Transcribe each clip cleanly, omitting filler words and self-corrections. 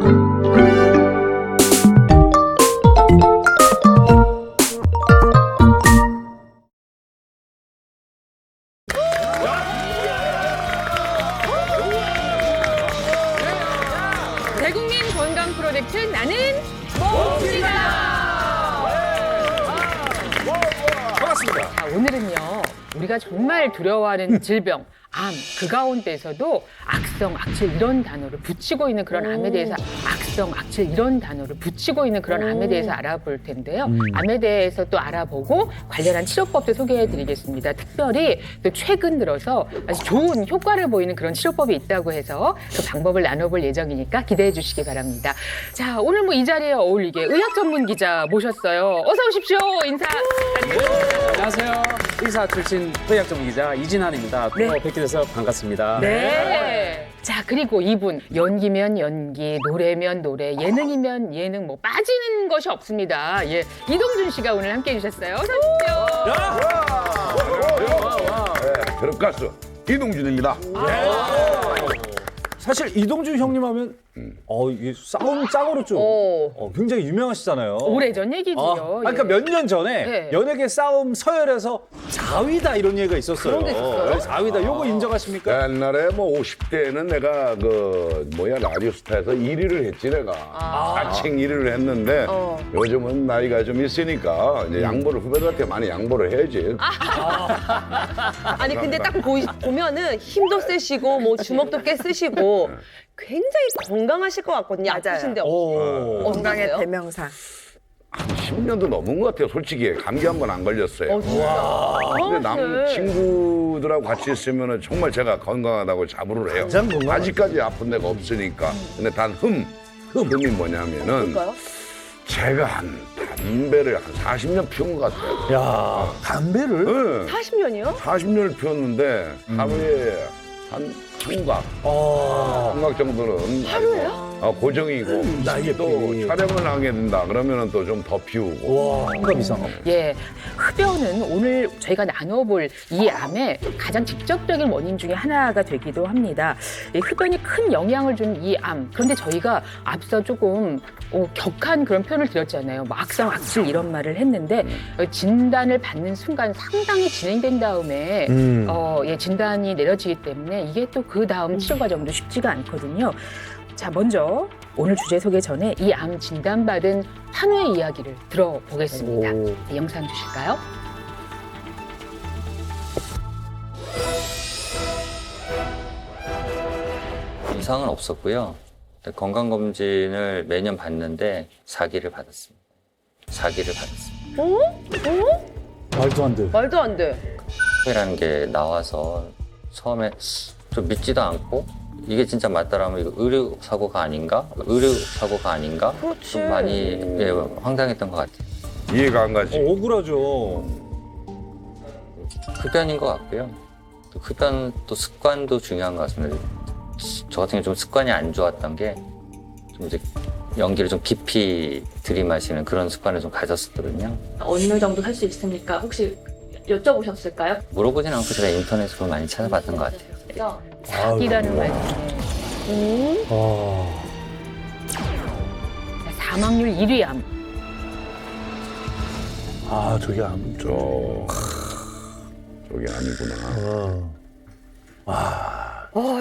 대국민 건강 프로젝트 나는 몽키다. 반갑습니다. 오늘은요 우리가 정말 두려워하는 질병 암, 그 가운데에서도 악성, 악질 이런 단어를 붙이고 있는 그런 암에 대해서 악성, 악질 이런 단어를 붙이고 있는 그런 암에 대해서 알아볼 텐데요. 암에 대해서 또 알아보고 관련한 치료법도 소개해드리겠습니다. 특별히 또 최근 들어서 아주 좋은 효과를 보이는 그런 치료법이 있다고 해서 그 방법을 나눠볼 예정이니까 기대해 주시기 바랍니다. 자, 오늘 뭐 이 자리에 어울리게 의학 전문 기자 모셨어요. 어서 오십시오. 인사. 안녕하세요. 의사 출신 의학 전문 기자 이진환입니다. 또 뵙게 돼서 반갑습니다. 네. 자, 그리고 이분 연기면 연기, 노래면 노래, 예능이면 예능 뭐 빠지는 것이 없습니다. 예, 이동준 씨가 오늘 함께 해주셨어요. 어서 오십시오. 네, 그룹 가수 이동준입니다. 사실 이동준 형님 하면 이게 싸움 짱으로 좀 굉장히 유명하시잖아요. 오래전 얘기지요. 그러니까 몇 년 전에 네. 연예계 싸움 서열에서 4위다 이런 얘기가 있었어요. 그런 게 있었어요? 4위다. 요거 인정하십니까? 옛날에 뭐 50대에는 내가 라디오스타에서 1위를 했지 내가. 자칭 1위를 했는데 요즘은 나이가 좀 있으니까 이제 양보를 후배들한테 많이 양보를 해야지. 아니 근데 딱 보면은 힘도 세시고 뭐 주먹도 꽤 쓰시고 굉장히 건강하실 것 같거든요. 아프신데 건강의 어떠세요? 대명사. 한 10년도 넘은 것 같아요. 솔직히 감기 한 번 안 걸렸어요. 근데 남 친구들하고 같이 있으면 정말 제가 건강하다고 자부를 해요. 가장 건강하죠. 아직까지 아픈 데가 없으니까. 근데 단 흠이 뭐냐면은 제가 담배를 한 40년 피운 것 같아요. 야, 담배를? 네. 40년이요? 40년을 피웠는데 하루에 한 한각 정도는 하루에요? 고정이고 나이에 또 비해. 촬영을 하게 된다 그러면은 또 좀 더 피우고. 와, 한갑 이상. 예, 흡연은 오늘 저희가 나눠볼 이 암의 가장 직접적인 원인 중에 하나가 되기도 합니다. 이 흡연이 큰 영향을 준 이 암. 그런데 저희가 앞서 조금 격한 그런 표현을 드렸잖아요. 뭐 악성, 악질 이런 말을 했는데 진단을 받는 순간 상당히 진행된 다음에 진단이 내려지기 때문에 이게 또 그 다음 치료 과정도 쉽지가 않거든요. 자, 먼저 오늘 주제 소개 전에 이 암 진단받은 환우의 이야기를 들어보겠습니다. 네, 영상 주실까요? 이상은 없었고요. 건강검진을 매년 받는데 사기를 받았습니다. 말도 안 돼. 말도 안 돼. 이라는 게 나와서 처음에 좀 믿지도 않고 이게 진짜 맞다라면 이거 의료사고가 아닌가? 그렇지. 좀 많이 황당했던 것 같아요. 이해가 안 가지. 억울하죠. 흡연인 것 같고요. 또 흡연 또 습관도 중요한 것 같습니다. 저 같은 경우 좀 습관이 안 좋았던 게 좀 이제 연기를 좀 깊이 들이마시는 그런 습관을 좀 가졌었거든요. 어느 정도 할 수 있습니까? 혹시 여쭤보셨을까요? 물어보진 않고 제가 인터넷으로 많이 찾아봤던 것 같아요. 그래서 사기라는 말씀에 사망률 1위 암. 저게 암. 저게 아니구나.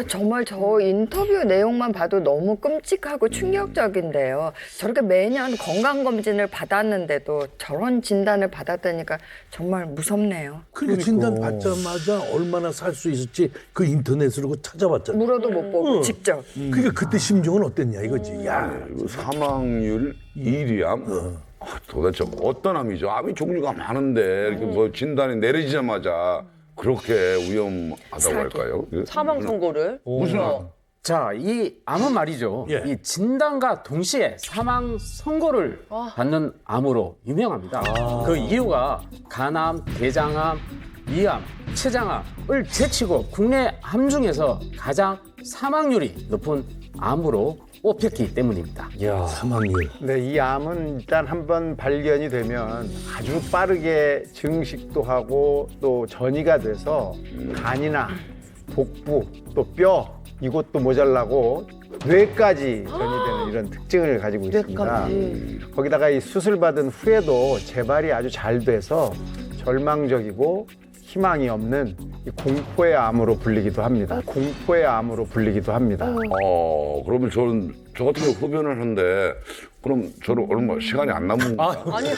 정말 저 인터뷰 내용만 봐도 너무 끔찍하고 충격적인데요. 저렇게 매년 건강검진을 받았는데도 저런 진단을 받았다니까 정말 무섭네요. 그러니까 진단 받자마자 얼마나 살 수 있을지 그 인터넷으로 찾아봤잖아. 물어도 못 보고 직접. 그러니까 그때 심정은 어땠냐 이거지. 야, 그리고 사망률 1위 암? 도대체 어떤 암이죠? 암이 종류가 많은데 이렇게 뭐 진단이 내려지자마자 그렇게 위험하다고 할까요? 사망 선고를. 무슨 암? 자, 이 암은 말이죠. 예. 이 진단과 동시에 사망 선고를 받는 암으로 유명합니다. 그 이유가 간암, 대장암, 위암, 췌장암을 제치고 국내 암 중에서 가장 사망률이 높은 암으로 뽑혔기 때문입니다. 사망률. 네, 이 암은 일단 한번 발견이 되면 아주 빠르게 증식도 하고 또 전이가 돼서 간이나 복부 또 뼈 이것도 모자라고 뇌까지 전이되는 이런 특징을 가지고 있습니다. 거기다가 이 수술받은 후에도 재발이 아주 잘 돼서 절망적이고 희망이 없는 이 공포의 암으로 불리기도 합니다. 공포의 암으로 불리기도 합니다. 그러면 저 같은 경우 흡연을 하는데 그럼 저는 얼마 시간이 안 남은 거예요? 아니,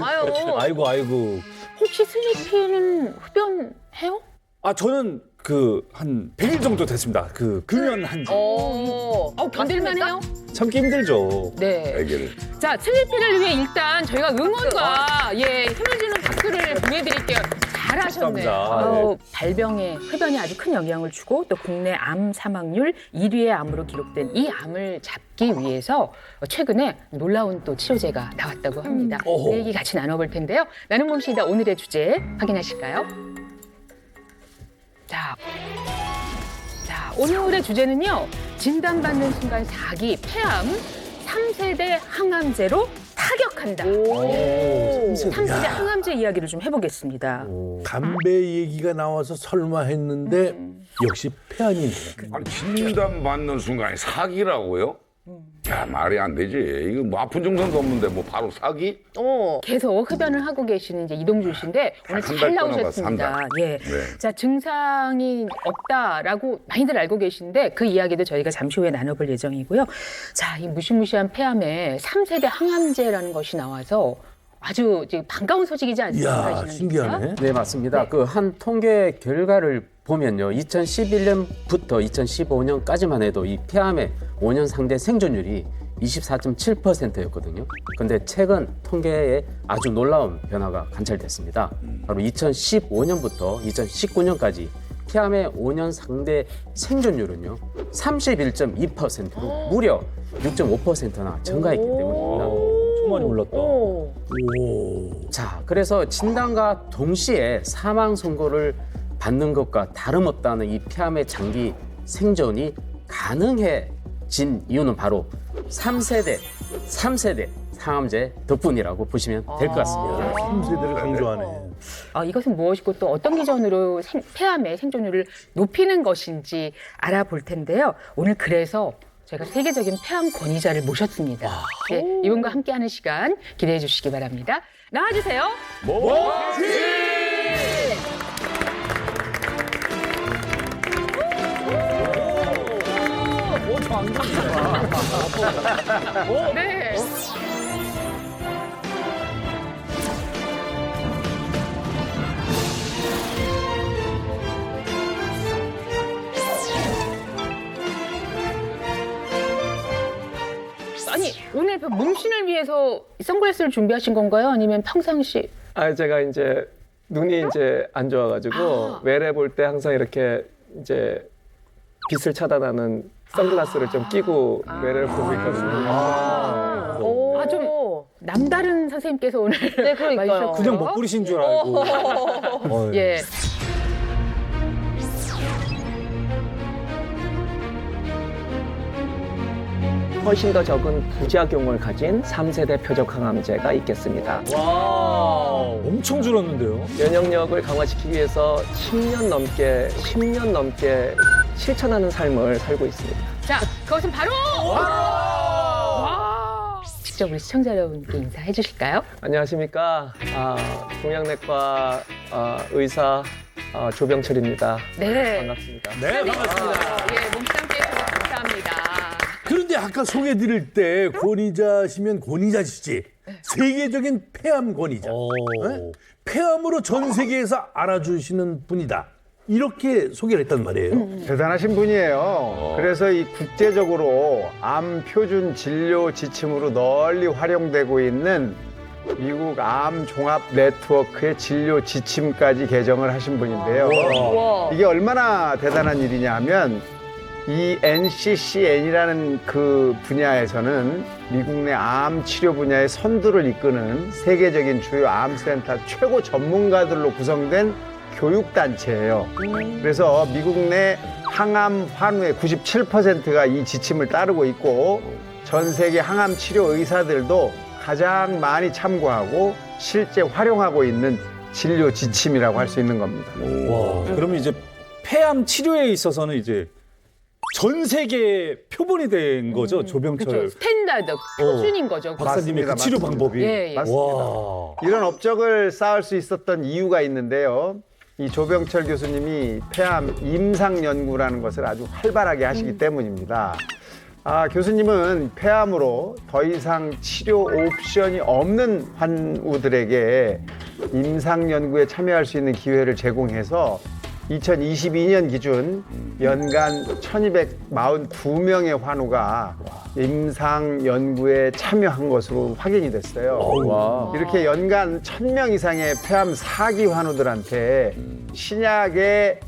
거예요? 아이고. 혹시 슬리피는 흡연해요? 저는 한 100일 정도 됐습니다. 금연한 지. 견딜만해요? 참기 힘들죠. 네. 애기를. 자, 슬리피를 위해 일단 저희가 응원과 힘을 주는 박수를 보내드릴게요. 잘하셨네요. 감사합니다. 발병에 흡연이 아주 큰 영향을 주고 또 국내 암 사망률 1위의 암으로 기록된 이 암을 잡기 위해서 최근에 놀라운 또 치료제가 나왔다고 합니다. 그 얘기 같이 나눠볼 텐데요. 나는 몸시다 오늘의 주제 확인하실까요? 자, 오늘의 주제는요. 진단받는 순간 4기 폐암 3세대 항암제로 타격한다. 3세대 항암제 이야기를 좀 해보겠습니다. 담배 얘기가 나와서 설마 했는데 역시 폐암이네. 아니, 진단 받는 순간에 사기라고요? 야, 말이 안 되지. 이거 뭐 아픈 증상도 없는데 뭐 바로 사기? 계속 흡연을 하고 계시는 이제 이동준 씨인데 오늘 한 잘 달 나오셨습니다. 끊어봤어, 한 달. 예. 네. 자, 증상이 없다라고 많이들 알고 계신데 그 이야기도 저희가 잠시 후에 나눠볼 예정이고요. 자, 이 무시무시한 폐암에 3세대 항암제라는 것이 나와서 아주 이제 반가운 소식이지 않습니까? 이야, 신현주 신기하네. 기자? 네, 맞습니다. 그 한 통계 결과를 보면요. 2011년부터 2015년까지만 해도 이 폐암의 5년 상대 생존율이 24.7%였거든요. 근데 최근 통계에 아주 놀라운 변화가 관찰됐습니다. 바로 2015년부터 2019년까지 폐암의 5년 상대 생존율은요. 31.2%로 무려 6.5%나 증가했기 때문입니다. 엄청 많이 올랐다. 자, 그래서 진단과 동시에 사망 선고를 받는 것과 다름없다는 이 폐암의 장기 생존이 가능해진 이유는 바로 3세대 항암제 덕분이라고 보시면 될 것 같습니다. 3세대를 강조하네. 이것은 무엇이고 또 어떤 기준으로 폐암의 생존율을 높이는 것인지 알아볼 텐데요. 오늘 그래서 제가 세계적인 폐암 권위자를 모셨습니다. 네, 이분과 함께하는 시간 기대해 주시기 바랍니다. 나와주세요. 네. 아니, 오늘 몸신을 위해서 선글라스를 준비하신 건가요? 아니면 평상시? 제가 이제 눈이 이제 안 좋아가지고 외래 볼 때 항상 이렇게 이제 빛을 차단하는 선글라스를 좀 끼고 외래를 보고 있거든요. 좀 남다른 선생님께서 오늘 네, 그러니까요. 와주셨고요. 그냥 못 부리신 줄 알고. 예. 훨씬 더 적은 부작용을 가진 3세대 표적 항암제가 있겠습니다. 와, 엄청 줄었는데요. 면역력을 강화시키기 위해서 10년 넘게 실천하는 삶을 살고 있습니다. 자, 그것은 바로 와! 직접 우리 시청자 여러분께 인사해 주실까요? 안녕하십니까. 동양내과 의사 조병철입니다. 네. 반갑습니다. 네, 반갑습니다. 예, 몸싸움께 해주셔서 감사합니다. 그런데 아까 소개해드릴 때 권위자시면 권위자시지. 세계적인 폐암 권위자. 네? 폐암으로 전 세계에서 알아주시는 분이다. 이렇게 소개를 했단 말이에요. 대단하신 분이에요. 그래서 이 국제적으로 암 표준 진료 지침으로 널리 활용되고 있는 미국 암 종합 네트워크의 진료 지침까지 개정을 하신 분인데요. 이게 얼마나 대단한 일이냐 하면 이 NCCN이라는 그 분야에서는 미국 내 암 치료 분야의 선두를 이끄는 세계적인 주요 암센터 최고 전문가들로 구성된 교육단체예요. 그래서 미국 내 항암 환우의 97%가 이 지침을 따르고 있고 전 세계 항암 치료 의사들도 가장 많이 참고하고 실제 활용하고 있는 진료 지침이라고 할 수 있는 겁니다. 와, 그러면 이제 폐암 치료에 있어서는 이제 전 세계 표본이 된 거죠, 조병철 그렇죠. 스탠다드 표준인 거죠. 박사님의 그 맞습니다, 치료 맞습니다. 방법이. 예, 예. 맞습니다. 와. 이런 업적을 쌓을 수 있었던 이유가 있는데요. 이 조병철 교수님이 폐암 임상 연구라는 것을 아주 활발하게 하시기 때문입니다. 교수님은 폐암으로 더 이상 치료 옵션이 없는 환우들에게 임상 연구에 참여할 수 있는 기회를 제공해서 2022년 기준 연간 1242명의 환우가 임상 연구에 참여한 것으로 확인이 됐어요. 이렇게 연간 1000명 이상의 폐암 4기 환우들한테 신약의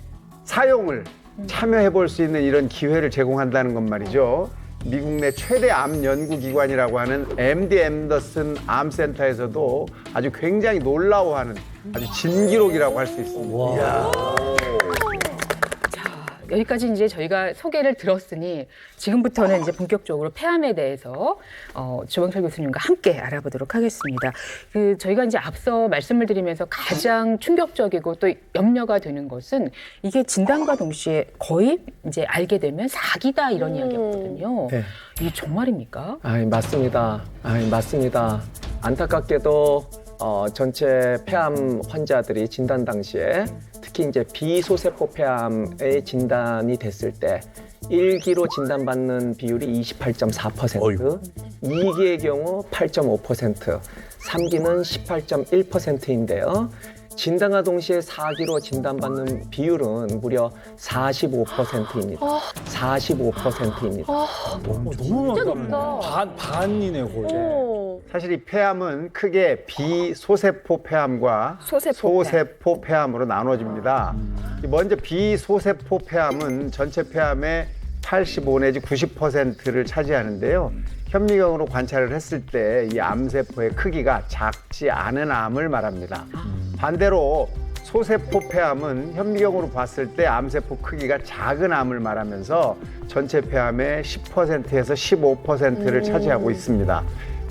사용을 참여해 볼 수 있는 이런 기회를 제공한다는 건 말이죠. 미국 내 최대 암 연구 기관이라고 하는 MD 앤더슨 암센터에서도 아주 굉장히 놀라워하는 아주 진기록이라고 할 수 있습니다. 여기까지 이제 저희가 소개를 들었으니 지금부터는 이제 본격적으로 폐암에 대해서 조병철 교수님과 함께 알아보도록 하겠습니다. 저희가 이제 앞서 말씀을 드리면서 가장 충격적이고 또 염려가 되는 것은 이게 진단과 동시에 거의 이제 알게 되면 사기다 이런 이야기였거든요. 네. 이게 정말입니까? 맞습니다. 맞습니다. 안타깝게도 전체 폐암 환자들이 진단 당시에 특히 이제 비소세포 폐암의 진단이 됐을 때 1기로 진단받는 비율이 28.4%, 2기의 경우 8.5%, 3기는 18.1%인데요. 진단과 동시에 4기로 진단받는 비율은 무려 45%입니다. 45%입니다. 너무 진짜 높다. 반이네, 거의. 사실 이 폐암은 크게 비소세포 폐암과 소세포 폐암으로 나눠집니다. 먼저 비소세포 폐암은 전체 폐암의 85 내지 90%를 차지하는데요. 현미경으로 관찰을 했을 때 이 암세포의 크기가 작지 않은 암을 말합니다. 반대로 소세포 폐암은 현미경으로 봤을 때 암세포 크기가 작은 암을 말하면서 전체 폐암의 10%에서 15%를 차지하고 있습니다.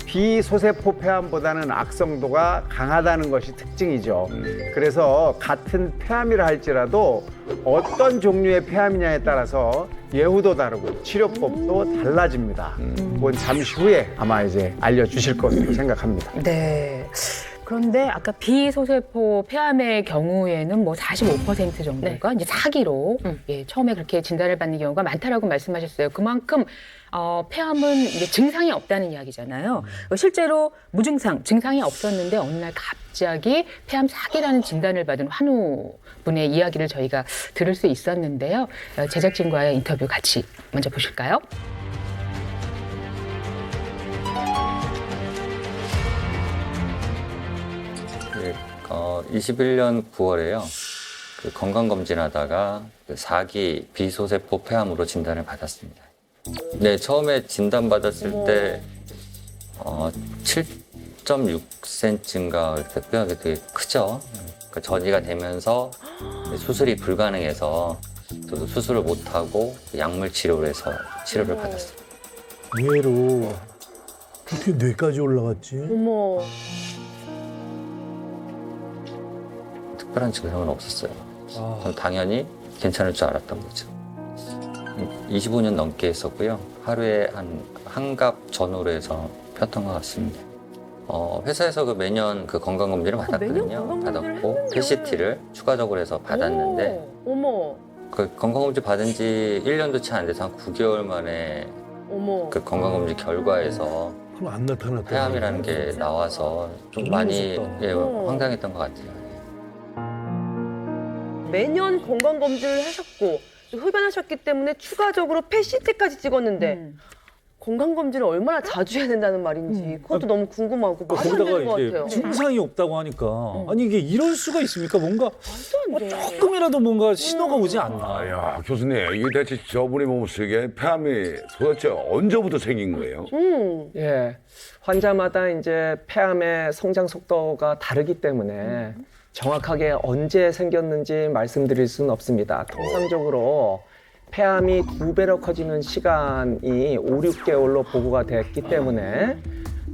비소세포 폐암보다는 악성도가 강하다는 것이 특징이죠. 그래서 같은 폐암이라 할지라도 어떤 종류의 폐암이냐에 따라서 예후도 다르고 치료법도 달라집니다. 그건 잠시 후에 아마 이제 알려주실 것으로 생각합니다. 네. 그런데 아까 비소세포 폐암의 경우에는 뭐 45% 정도가 이제 사기로 처음에 그렇게 진단을 받는 경우가 많다라고 말씀하셨어요. 그만큼 폐암은 이제 증상이 없다는 이야기잖아요. 실제로 무증상, 증상이 없었는데 어느 날 갑자기 폐암 사기라는 진단을 받은 환우분의 이야기를 저희가 들을 수 있었는데요. 제작진과의 인터뷰 같이 먼저 보실까요? 21년 9월에요. 그 건강검진하다가 그 4기 비소세포 폐암으로 진단을 받았습니다. 네, 처음에 진단받았을 때 7.6cm인가 뼈가 되게 크죠. 그러니까 전이가 되면서 수술이 불가능해서 저도 수술을 못하고 약물 치료를 해서 치료를 받았습니다. 의외로 그렇게 뇌까지 올라갔지? 어머. 특별한 증상은 없었어요. 저는 당연히 괜찮을 줄 알았던 거죠. 25년 넘게 했었고요. 하루에 한갑 전후로 해서 폈던 것 같습니다. 회사에서 매년 그 건강검진을 받았거든요. 받았고 PCT를 추가적으로 해서 받았는데 어머. 그 건강검진 받은 지 1년도 채 안 돼서 한 9개월 만에 어머. 그 건강검진 결과에서 그럼 안 나타났다. 폐암이라는 게 나와서 좀 많이 황당했던 것 같아요. 매년 건강검진을 하셨고 흡연하셨기 때문에 추가적으로 PCT까지 찍었는데 건강검진을 얼마나 자주 해야 된다는 말인지 그것도 너무 궁금하고 말이 안 되는 것 같아요. 증상이 없다고 하니까 아니 이게 이럴 수가 있습니까? 뭔가 조금이라도 뭔가 신호가 오지 않나. 야, 교수님, 이게 대체 저분이 몸속에 폐암이 도대체 언제부터 생긴 거예요? 예, 환자마다 이제 폐암의 성장 속도가 다르기 때문에 정확하게 언제 생겼는지 말씀드릴 수는 없습니다. 통상적으로 폐암이 2배로 커지는 시간이 5, 6개월로 보고가 됐기 때문에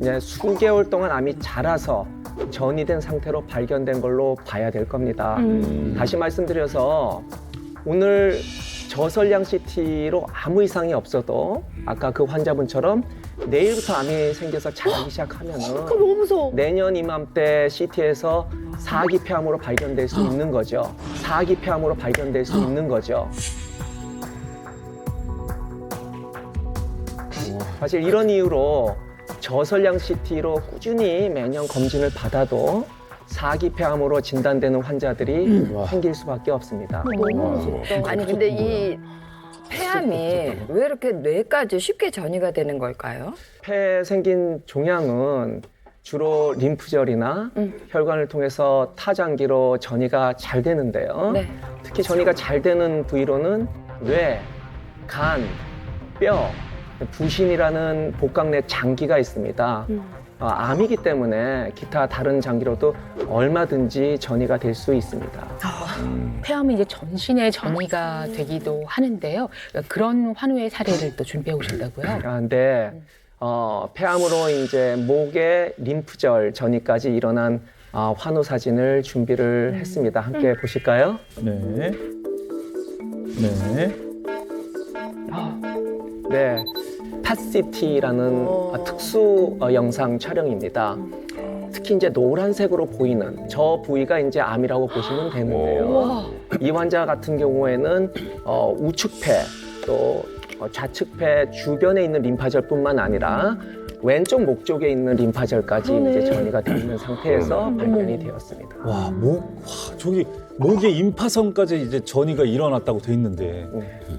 이제 수개월 동안 암이 자라서 전이된 상태로 발견된 걸로 봐야 될 겁니다. 다시 말씀드려서 오늘 저설량 CT로 아무 이상이 없어도 아까 그 환자분처럼 내일부터 암이 생겨서 자라기 시작하면은 너무 무서워. 내년 이맘때 CT에서 사기 폐암으로 발견될 수 있는 거죠. 사기 폐암으로 발견될 수 있는 거죠. 사실 이런 이유로 저설량 CT로 꾸준히 매년 검진을 받아도 사기 폐암으로 진단되는 환자들이 생길 수밖에 없습니다. 아니 근데 이 폐암이 왜 이렇게 뇌까지 쉽게 전이가 되는 걸까요? 폐에 생긴 종양은 주로 림프절이나 혈관을 통해서 타장기로 전이가 잘 되는데요. 네. 특히 전이가 잘 되는 부위로는 뇌, 간, 뼈, 부신이라는 복강내 장기가 있습니다. 암이기 때문에 기타 다른 장기로도 얼마든지 전이가 될 수 있습니다. 폐암은 이제 전신의 전이가 되기도 하는데요. 그런 환우의 사례를 또 준비해 오셨다고요? 그런데 폐암으로 이제 목의 림프절 전이까지 일어난 환우 사진을 준비를 했습니다. 함께 보실까요? 네. 네. 네, 팟CT라는 특수 영상 촬영입니다. 특히 이제 노란색으로 보이는 저 부위가 이제 암이라고 보시면 되는데요. 이 환자 같은 경우에는 우측폐 또 좌측폐 주변에 있는 림파절뿐만 아니라 왼쪽 목 쪽에 있는 림파절까지 이제 전이가 되어 있는 상태에서 발견이 되었습니다. 와, 저기 목에 임파선까지 이제 전이가 일어났다고 돼 있는데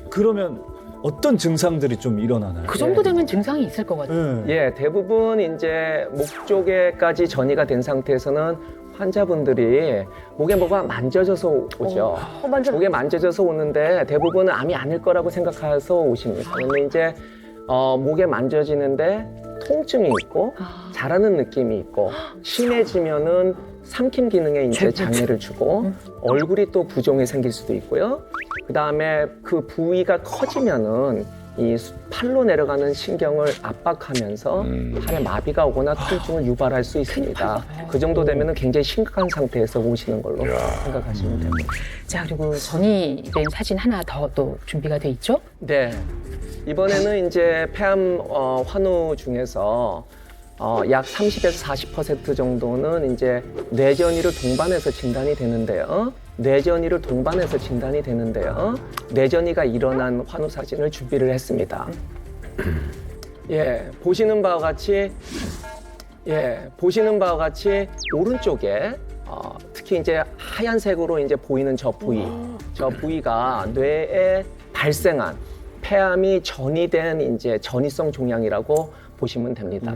그러면 어떤 증상들이 좀 일어나나요? 그 정도 되면 증상이 있을 것 같아요. 예, 대부분 이제 목 쪽에까지 전이가 된 상태에서는 환자분들이 목에 뭐가 만져져서 오죠. 목에 만져져서 오는데 대부분은 암이 아닐 거라고 생각해서 오십니다. 근데 이제 목에 만져지는데 통증이 있고 자라는 느낌이 있고 심해지면은 삼킴 기능에 이제 장애를 주고 얼굴이 또 부종이 생길 수도 있고요. 그 다음에 그 부위가 커지면은 이 팔로 내려가는 신경을 압박하면서 팔에 마비가 오거나 통증을 유발할 수 있습니다. 그 정도 되면은 굉장히 심각한 상태에서 오시는 걸로 생각하시면 됩니다. 자, 그리고 전이된 사진 하나 더 또 준비가 돼 있죠? 네. 이번에는 이제 폐암 환우 중에서 약 30에서 40% 정도는 이제 뇌전이를 동반해서 진단이 되는데요. 뇌전이를 동반해서 진단이 되는데요. 뇌전이가 일어난 환우 사진을 준비를 했습니다. 예, 보시는 바와 같이 오른쪽에 특히 이제 하얀색으로 이제 보이는 저 부위가 뇌에 발생한 폐암이 전이된 이제 전이성 종양이라고 보시면 됩니다.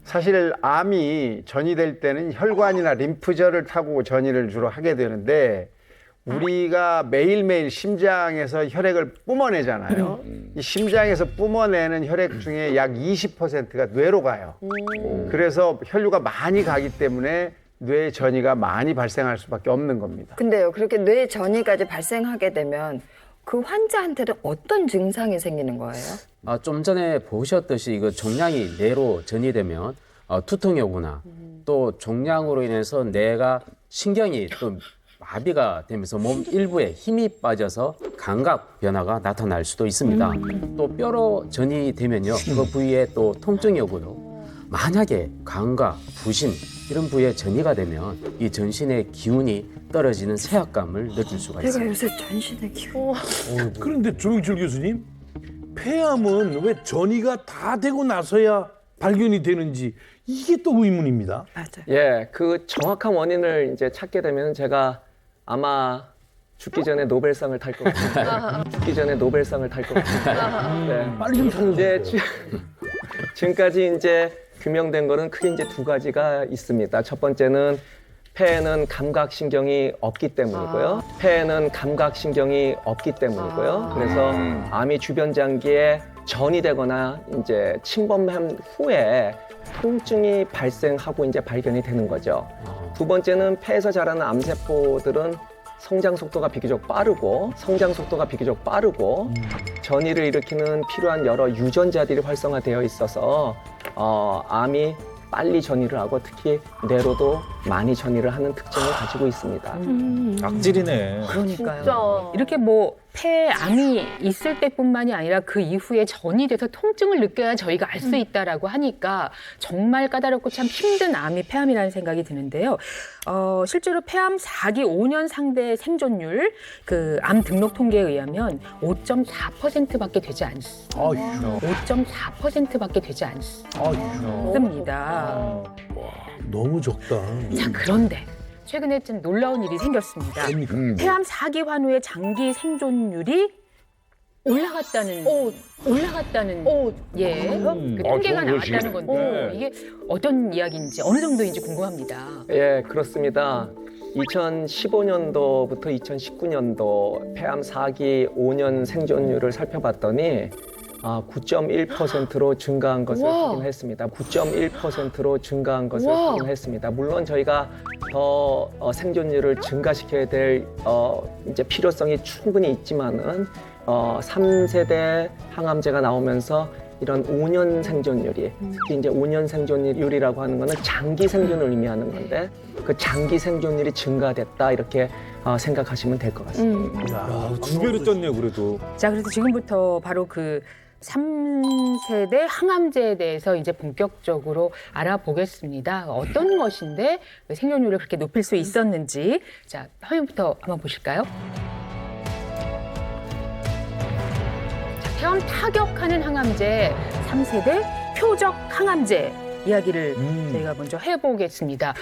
사실 암이 전이될 때는 혈관이나 림프절을 타고 전이를 주로 하게 되는데 우리가 매일매일 심장에서 혈액을 뿜어내잖아요. 이 심장에서 뿜어내는 혈액 중에 약 20%가 뇌로 가요. 그래서 혈류가 많이 가기 때문에 뇌 전이가 많이 발생할 수밖에 없는 겁니다. 근데요, 그렇게 뇌 전이까지 발생하게 되면 그 환자한테는 어떤 증상이 생기는 거예요? 좀 전에 보셨듯이 이거 종양이 뇌로 전이되면 두통이 오거나 또 종양으로 인해서 뇌가 신경이 또 마비가 되면서 몸 일부에 힘이 빠져서 감각 변화가 나타날 수도 있습니다. 또 뼈로 전이되면요, 그 부위에 또 통증이 오고요. 만약에 감각, 부신 이런 부위에 전이가 되면 이 전신의 기운이 떨어지는 세압감을 느낄 수가 내가 있습니다. 요새 전신의 기운. 그런데 조명철 교수님, 폐암은 왜 전이가 다 되고 나서야 발견이 되는지 이게 또 의문입니다. 맞아요. 예, 그 정확한 원인을 이제 찾게 되면 제가 아마 죽기 전에 노벨상을 탈 것 같습니다. 죽기 전에 노벨상을 탈 것 같습니다. 네. 빨리 좀 살려주세요. 지금까지 이제 규명된 거는 크게 이제 두 가지가 있습니다. 첫 번째는 폐에는 감각신경이 없기 때문이고요. 그래서 암이 주변 장기에 전이 되거나 이제 침범한 후에 통증이 발생하고 이제 발견이 되는 거죠. 두 번째는 폐에서 자라는 암세포들은 성장 속도가 비교적 빠르고 전이를 일으키는 필요한 여러 유전자들이 활성화되어 있어서 암이 빨리 전이를 하고 특히 뇌로도 많이 전이를 하는 특징을 가지고 있습니다. 악질이네. 그러니까요. 진짜. 이렇게 뭐 폐암이 있을 때뿐만이 아니라 그 이후에 전이 돼서 통증을 느껴야 저희가 알 수 있다라고 하니까 정말 까다롭고 참 힘든 암이 폐암이라는 생각이 드는데요. 실제로 폐암 4기 5년 상대 생존율 그 암 등록 통계에 의하면 5.4%밖에 되지 않습니다. 5.4%밖에 되지 않습니다. 너무 적다. 자, 그런데 최근에 좀 놀라운 일이 생겼습니다. 폐암 4기 환우의 장기 생존율이 올라갔다는 예, 그 통계가 좋은 소식이네. 나왔다는 건데 이게 어떤 이야기인지 어느 정도인지 궁금합니다. 예, 그렇습니다. 2015년도부터 2019년도 폐암 4기 5년 생존율을 살펴봤더니 9.1%로 증가한 것을 확인했습니다. 9.1%로 증가한 것을 확인했습니다. 물론 저희가 더 생존율을 증가시켜야 될 이제 필요성이 충분히 있지만은 3세대 항암제가 나오면서 이런 5년 생존율이 특히 이제 5년 생존율이라고 하는 거는 장기 생존을 의미하는 건데 그 장기 생존율이 증가됐다 이렇게 생각하시면 될 것 같습니다. 야, 2배로 떴네요, 그래도. 자, 그래서 지금부터 바로 그 3세대 항암제에 대해서 이제 본격적으로 알아보겠습니다. 어떤 것인데 생존율을 그렇게 높일 수 있었는지. 자, 화면부터 한번 보실까요? 자, 폐암 타격하는 항암제 3세대 표적 항암제 이야기를 저희가 먼저 해보겠습니다.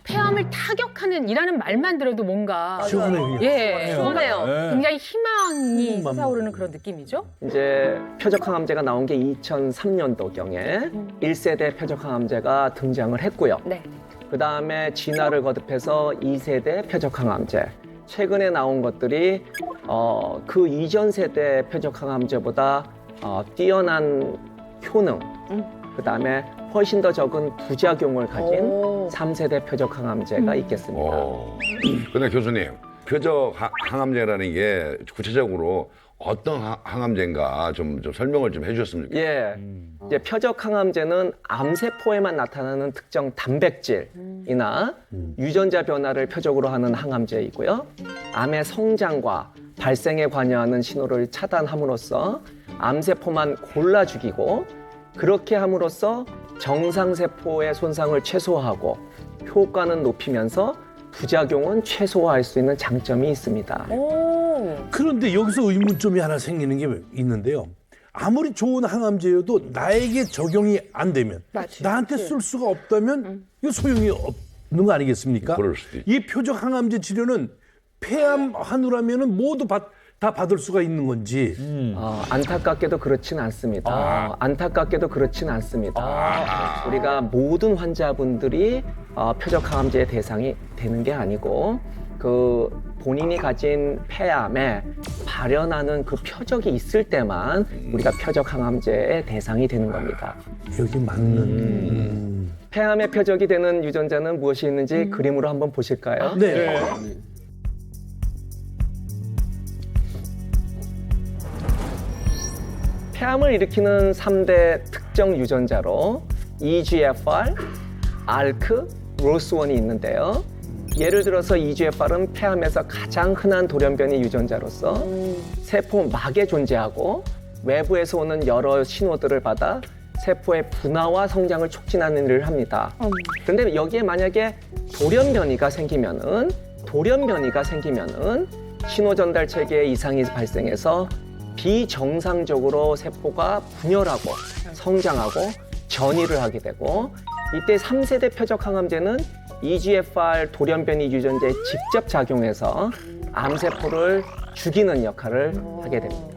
폐암을 타격하는 이라는 말만 들어도 뭔가 시원해요. 예, 시원해요. 굉장히 희망이 솟아오르는 그런 느낌이죠. 이제 표적항암제가 나온 게 2003년도경에 1세대 표적항암제가 등장을 했고요. 네. 그 다음에 진화를 거듭해서 2세대 표적항암제. 최근에 나온 것들이 그 이전 세대 표적항암제보다 뛰어난 효능, 그 다음에 훨씬 더 적은 부작용을 가진 3세대 표적항암제가 있겠습니다. 근데 교수님, 표적 항암제라는 게 구체적으로 어떤 항암제인가 좀 설명을 좀 해주셨으면 좋겠어요. 예, 이제 표적항암제는 암세포에만 나타나는 특정 단백질이나 유전자 변화를 표적으로 하는 항암제이고요. 암의 성장과 발생에 관여하는 신호를 차단함으로써 암세포만 골라 죽이고 그렇게 함으로써 정상세포의 손상을 최소화하고 효과는 높이면서 부작용은 최소화할 수 있는 장점이 있습니다. 그런데 여기서 의문점이 하나 생기는 게 있는데요. 아무리 좋은 항암제여도 나에게 적용이 안 되면 나한테 쓸 수가 없다면 이거 소용이 없는 거 아니겠습니까? 그럴 수도 있죠. 이 표적 항암제 치료는 폐암 환우라면은 모두 다 받을 수가 있는 건지. 안타깝게도 그렇진 않습니다. 안타깝게도 그렇진 않습니다. 우리가 모든 환자분들이 표적항암제의 대상이 되는 게 아니고 그 본인이 가진 폐암에 발현하는 그 표적이 있을 때만 우리가 표적항암제의 대상이 되는 겁니다. 여기 맞는. 폐암의 표적이 되는 유전자는 무엇이 있는지 그림으로 한번 보실까요? 네. 폐암을 일으키는 3대 특정 유전자로 EGFR, ALK, ROS1이 있는데요. 예를 들어서 EGFR은 폐암에서 가장 흔한 돌연변이 유전자로서 세포막에 존재하고 외부에서 오는 여러 신호들을 받아 세포의 분화와 성장을 촉진하는 일을 합니다. 그런데 여기에 만약에 돌연변이가 생기면은 신호 전달 체계에 이상이 발생해서 비정상적으로 세포가 분열하고 성장하고 전이를 하게 되고 이때 3세대 표적 항암제는 EGFR 돌연변이 유전자에 직접 작용해서 암세포를 죽이는 역할을 하게 됩니다.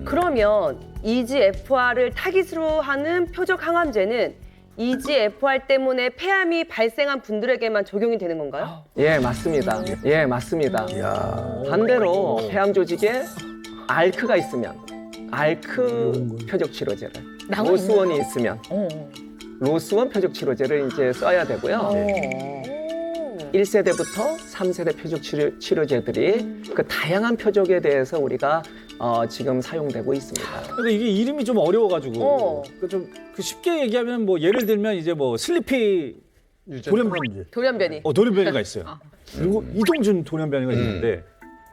그러면 EGFR을 타깃으로 하는 표적 항암제는 EGFR 때문에 폐암이 발생한 분들에게만 적용이 되는 건가요? 예, 맞습니다. 예, 맞습니다. 반대로 폐암 조직에 ALK가 있으면 ALK 표적 치료제를, 로스1이 있으면 로스1 표적 치료제를 이제 써야 되고요. 1세대부터 3세대 표적 치료제들이 그 다양한 표적에 대해서 우리가 지금 사용되고 있습니다. 그러니까 이게 이름이 좀 어려워가지고 좀 쉽게 얘기하면 뭐 예를 들면 이제 뭐 슬리피 돌연변이. 돌연변이가 있어요. 그리고 이동준 돌연변이가 있는데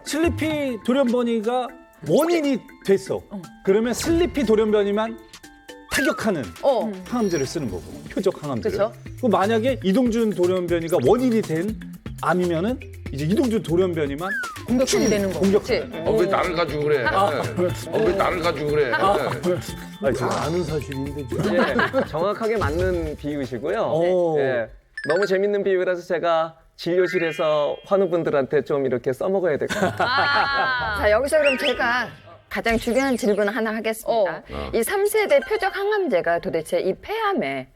슬리피 돌연변이가 원인이 됐어. 그러면 슬리피 돌연변이만 타격하는 항암제를 쓰는 거고, 표적 항암제를. 그쵸? 그럼 만약에 이동준 돌연변이가 원인이 된 암이면은 이제 이동준 돌연변이만 공격이 되는 거고. 왜 나를 가지고 그래? 왜 나를 가지고 그래? 제가 아는 사실인데 예, 정확하게 맞는 비유시고요. 오. 예, 너무 재밌는 비유라서 제가 진료실에서 환우분들한테 좀 이렇게 써먹어야 될 것 같아요. 자, 여기서 그럼 제가 가장 중요한 질문 하나 하겠습니다. 이 3세대 표적 항암제가 도대체 이 폐암에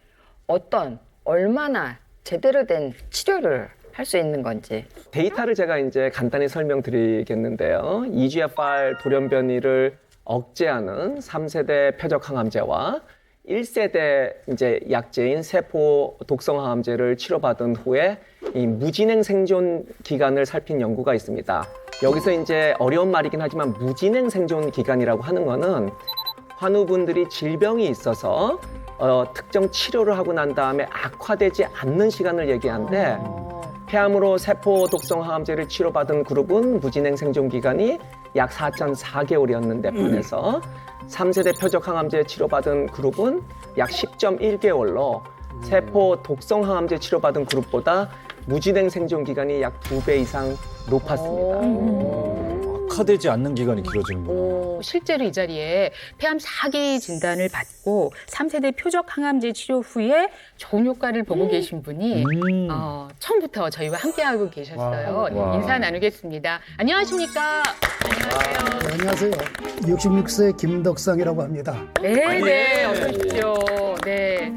얼마나 제대로 된 치료를 할 수 있는 건지. 데이터를 제가 이제 간단히 설명드리겠는데요. EGFR 돌연변이를 억제하는 3세대 표적 항암제와 1세대 이제 약제인 세포 독성 항암제를 치료받은 후에 이 무진행 생존 기간을 살핀 연구가 있습니다. 여기서 이제 어려운 말이긴 하지만 무진행 생존 기간이라고 하는 거는 환우분들이 질병이 있어서 특정 치료를 하고 난 다음에 악화되지 않는 시간을 얘기하는데 폐암으로 세포 독성 항암제를 치료받은 그룹은 무진행 생존 기간이 약 4.4개월이었는데 반해서 3세대 표적 항암제 치료받은 그룹은 약 10.1개월로 세포 독성 항암제 치료받은 그룹보다 무진행 생존 기간이 약 2배 이상 높았습니다. 악화되지 않는 기간이 길어지는구나. 실제로 이 자리에 폐암 4기 진단을 받고 3세대 표적 항암제 치료 후에 좋은 효과를 보고 계신 분이 처음부터 저희와 함께하고 계셨어요. 인사 나누겠습니다. 안녕하십니까? 안녕하세요. 66세 김덕상이라고 합니다. 네, 어서 오십시오. 네,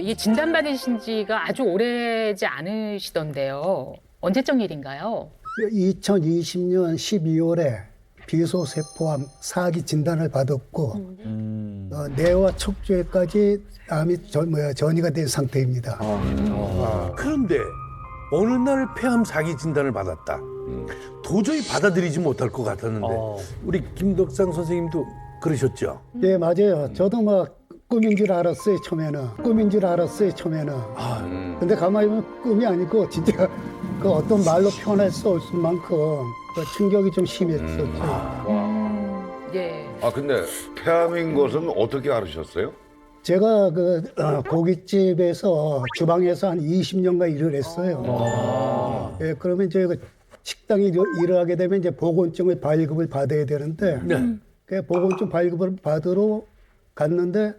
이 진단 받으신 지가 아주 오래지 않으시던데요. 언제적 일인가요? 2020년 12월에 비소세포암 4기 진단을 받았고 뇌와 척추에까지 암이 전이가 된 상태입니다. 그런데 어느 날 폐암 4기 진단을 받았다. 도저히 받아들이지 못할 것 같았는데 우리 김덕상 선생님도 그러셨죠? 네, 맞아요. 저도 막 꿈인 줄 알았어요, 처음에는. 근데 가만히 보면 꿈이 아니고 진짜 그 어떤 말로 표현할 수 없을 만큼 그 충격이 좀 심했었죠. 예. 근데 폐암인 것은 어떻게 알으셨어요? 제가 고깃집에서 주방에서 한 20년간 일을 했어요. 예, 그러면 이제 식당에 일을 하게 되면 이제 보건증을 발급을 받아야 되는데 그 보건증 발급을 받으러 갔는데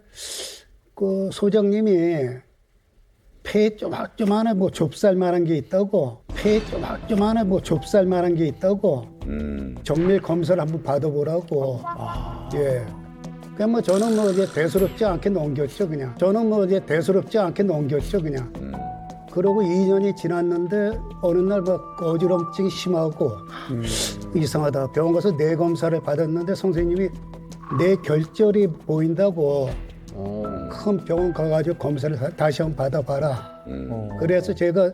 그 소장님이 폐에 조그만한 뭐 좁쌀만한 게 있다고 정밀 검사를 한번 받아보라고. 예. 그냥 뭐 저는 뭐 이제 대수롭지 않게 넘겼죠 그냥. 그러고 2년이 지났는데 어느 날 막 어지럼증이 심하고 이상하다. 병원 가서 뇌 검사를 받았는데 선생님이 뇌 결절이 보인다고 큰 병원 가가지고 검사를 다시 한번 받아봐라. 그래서 제가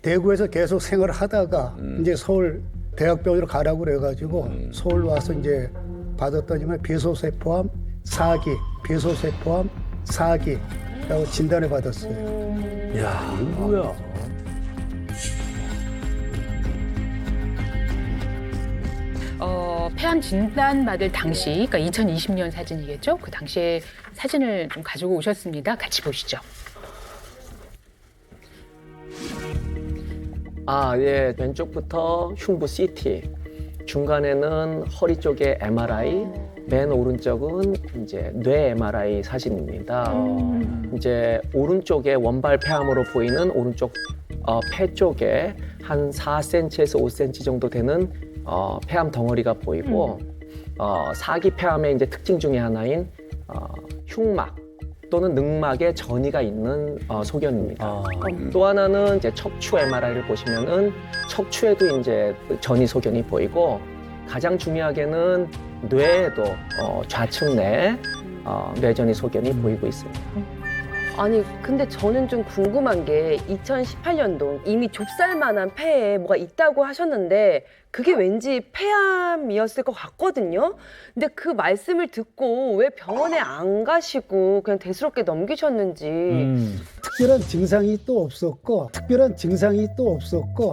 대구에서 계속 생활을 하다가 이제 서울 대학병원으로 가라고 그래가지고 서울 와서 이제 받았더니만 비소세포암 4기라고 진단을 받았어요. 야, 이거 뭐야? 폐암 진단 받을 당시, 그러니까 2020년 사진이겠죠? 그 당시에 사진을 좀 가지고 오셨습니다. 같이 보시죠. 예, 왼쪽부터 흉부 CT, 중간에는 허리 쪽에 MRI, 맨 오른쪽은 이제 뇌 MRI 사진입니다. 이제 오른쪽에 원발 폐암으로 보이는 오른쪽 폐 쪽에 한 4cm에서 5cm 정도 되는 폐암 덩어리가 보이고 4기 폐암의 이제 특징 중에 하나인 흉막 또는 늑막에 전이가 있는 소견입니다. 또 하나는 이제 척추 MRI를 보시면은 척추에도 이제 전이 소견이 보이고 가장 중요하게는 뇌에도 좌측 뇌 뇌전이 소견이 보이고 있습니다. 아니 근데 저는 좀 궁금한 게 2018년도 이미 좁쌀만한 폐에 뭐가 있다고 하셨는데 그게 왠지 폐암이었을 것 같거든요. 근데 그 말씀을 듣고 왜 병원에 안 가시고 그냥 대수롭게 넘기셨는지. 특별한 증상이 또 없었고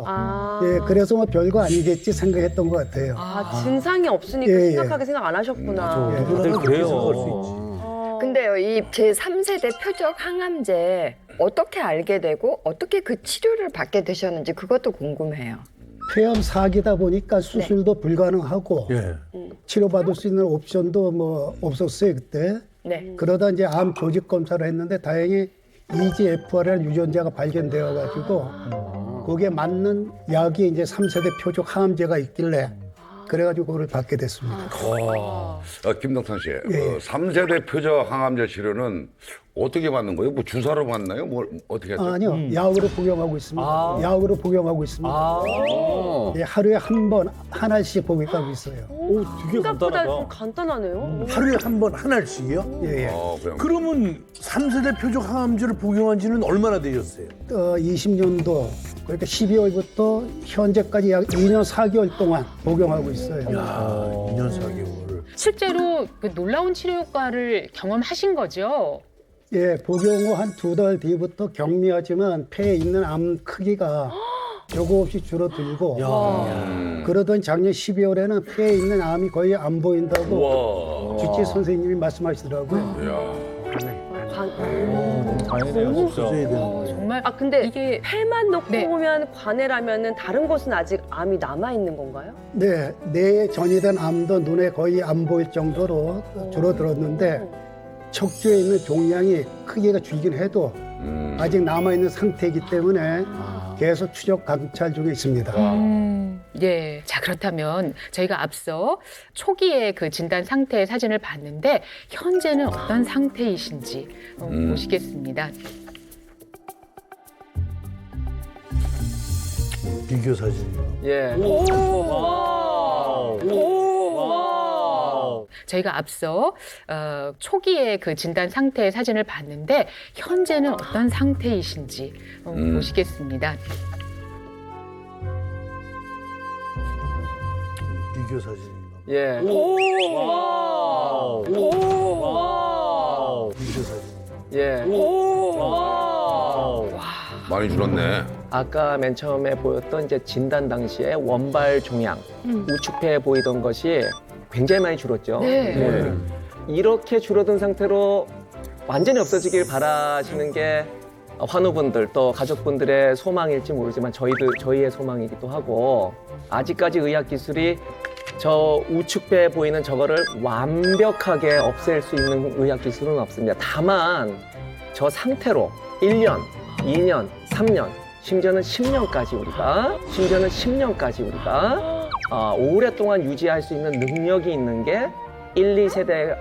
아, 예, 그래서 뭐 별거 아니겠지 생각했던 것 같아요. 아, 증상이 없으니까 예, 예. 심각하게 생각 안 하셨구나. 예. 다들 그래요. 근데요, 이 제3세대 표적 항암제 어떻게 알게 되고 어떻게 그 치료를 받게 되셨는지 그것도 궁금해요. 폐암 4기다 보니까 수술도 불가능하고 예. 치료받을 수 있는 옵션도 뭐 없었어요 그때. 네. 그러다 이제 암 조직 검사를 했는데 다행히 EGFR이라는 유전자가 발견되어 가지고 거기에 맞는 약이 이제 3세대 표적 항암제가 있길래 그래가지고 그걸 받게 됐습니다. 김동탄 씨, 예. 3세대 표적 항암제 치료는 어떻게 받는 거예요? 뭐 주사로 받나요? 뭘 어떻게 하세요? 아니요, 약으로 복용하고 있습니다. 약으로 복용하고 있습니다. 예, 하루에 한 번 하나씩 복용하고 있어요. 오, 되게 생각보다 좀 간단하다. 간단하네요. 하루에 한 번 하나씩이요? 예, 예. 그냥 그러면 3세대 표적 항암제를 복용한 지는 얼마나 되셨어요? 20년도 그러니까 12월부터 현재까지 약 2년 4개월 동안 복용하고 있어요. 야, 2년 4개월. 실제로 그 놀라운 치료 효과를 경험하신 거죠? 예, 복용 후 한 2달 뒤부터 경미하지만 폐에 있는 암 크기가 조금 없이 줄어들고 그러던 작년 12월에는 폐에 있는 암이 거의 안 보인다고 주치 선생님이 말씀하시더라고요. 다행이네요, 진짜. 정말 아 근데 이게 폐만 놓고 네. 보면 관해라면은 다른 곳은 아직 암이 남아 있는 건가요? 네, 뇌에 전이된 암도 눈에 거의 안 보일 정도로 줄어들었는데 척추에 있는 종양이 크기가 줄긴 해도 아직 남아있는 상태이기 때문에 계속 추적 관찰 중에 있습니다. 예. 자, 그렇다면 저희가 앞서 초기의 그 진단 상태의 사진을 봤는데 현재는 어떤 상태이신지 보시겠습니다. 비교 사진. 예. 저희가 앞서 초기의 그 진단 상태의 사진을 봤는데 현재는 어떤 상태이신지 보시겠습니다. 비교 사진인가 봐. 예. 비교 사진. 예. 많이 줄었네. 아까 맨 처음에 보였던 이제 진단 당시에 원발 종양, 우측폐에 보이던 것이 굉장히 많이 줄었죠. 네. 이렇게 줄어든 상태로 완전히 없어지길 바라시는 게 환우분들 또 가족분들의 소망일지 모르지만 저희의 소망이기도 하고 아직까지 의학 기술이 저 우측배에 보이는 저거를 완벽하게 없앨 수 있는 의학 기술은 없습니다. 다만 저 상태로 1년, 2년, 3년, 심지어는 10년까지 우리가 오랫동안 유지할 수 있는 능력이 있는 게 1, 2세대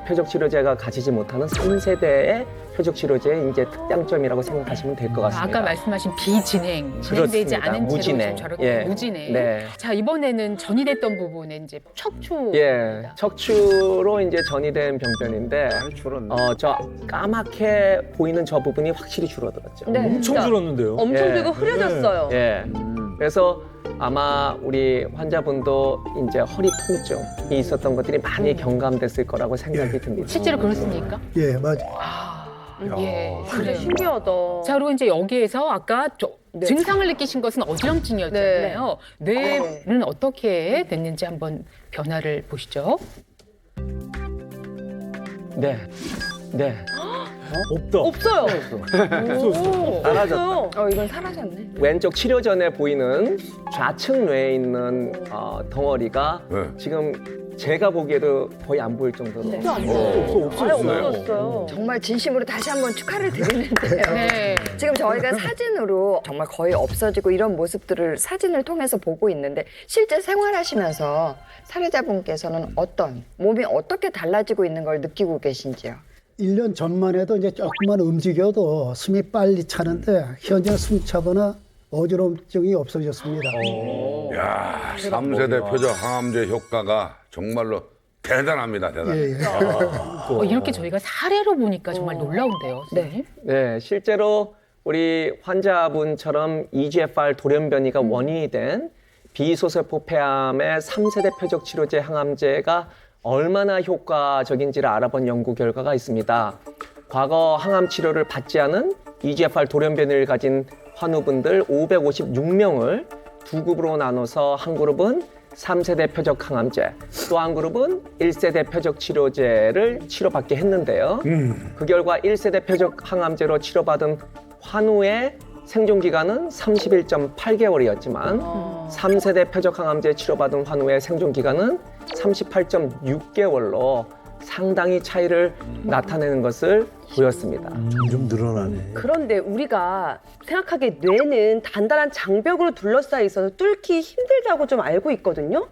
표적 치료제가 가지지 못하는 3세대의 표적 치료제의 이제 특장점이라고 생각하시면 될 것 같습니다. 아까 말씀하신 비진행, 진행되지 그렇습니다. 않은 채로 무진행. 지금 저렇게 예. 무진행. 네. 자, 이번에는 전이됐던 부분에 이제 척추. 예, 척추로 이제 전이된 병변인데, 저 까맣게 보이는 저 부분이 확실히 줄어들었죠. 네. 엄청 줄었는데요. 엄청 예. 들고 흐려졌어요. 예. 그래서 아마 우리 환자분도 이제 허리 통증이 있었던 것들이 많이 경감됐을 거라고 생각이 듭니다. 실제로 그렇습니까? 예, 맞아요. 예. 진짜 신기하다. 자, 그리고 이제 여기에서 아까 증상을 느끼신 것은 어지럼증이었잖아요. 뇌는 어떻게 됐는지 한번 변화를 보시죠. 네. 네. 없다. 없어요. 사라졌다. 없어요. 이건 사라졌네. 왼쪽 치료 전에 보이는 좌측 뇌에 있는 덩어리가 네. 지금 제가 보기에도 거의 안 보일 정도로 아예 없어졌어요. 정말 진심으로 다시 한번 축하를 드리는데요. 네. 지금 저희가 사진으로 정말 거의 없어지고 이런 모습들을 사진을 통해서 보고 있는데 실제 생활하시면서 사례자분께서는 몸이 어떻게 달라지고 있는 걸 느끼고 계신지요? 1년 전만 해도 이제 조금만 움직여도 숨이 빨리 차는데 현재는 숨 차거나 어지럼증이 없어졌습니다. 야, 3세대 표적 항암제 효과가 정말로 대단합니다, 대단해. 예, 예. 이렇게 저희가 사례로 보니까 정말 놀라운데요, 선생님. 네, 실제로 우리 환자분처럼 EGFR 돌연변이가 원인이 된 비소세포 폐암의 3세대 표적 치료제 항암제가 얼마나 효과적인지를 알아본 연구 결과가 있습니다. 과거 항암 치료를 받지 않은 EGFR 돌연변이를 가진 환우분들 556명을 두 그룹으로 나눠서 한 그룹은 3세대 표적 항암제, 또 한 그룹은 1세대 표적 치료제를 치료받게 했는데요. 그 결과 1세대 표적 항암제로 치료받은 환우의 생존 기간은 31.8개월이었지만 3세대 표적 항암제 치료받은 환우의 생존 기간은 38.6개월로 상당히 차이를 나타내는 것을 보였습니다. 좀 늘어나네. 그런데 우리가 생각하기에 뇌는 단단한 장벽으로 둘러싸여 있어서 뚫기 힘들다고 좀 알고 있거든요.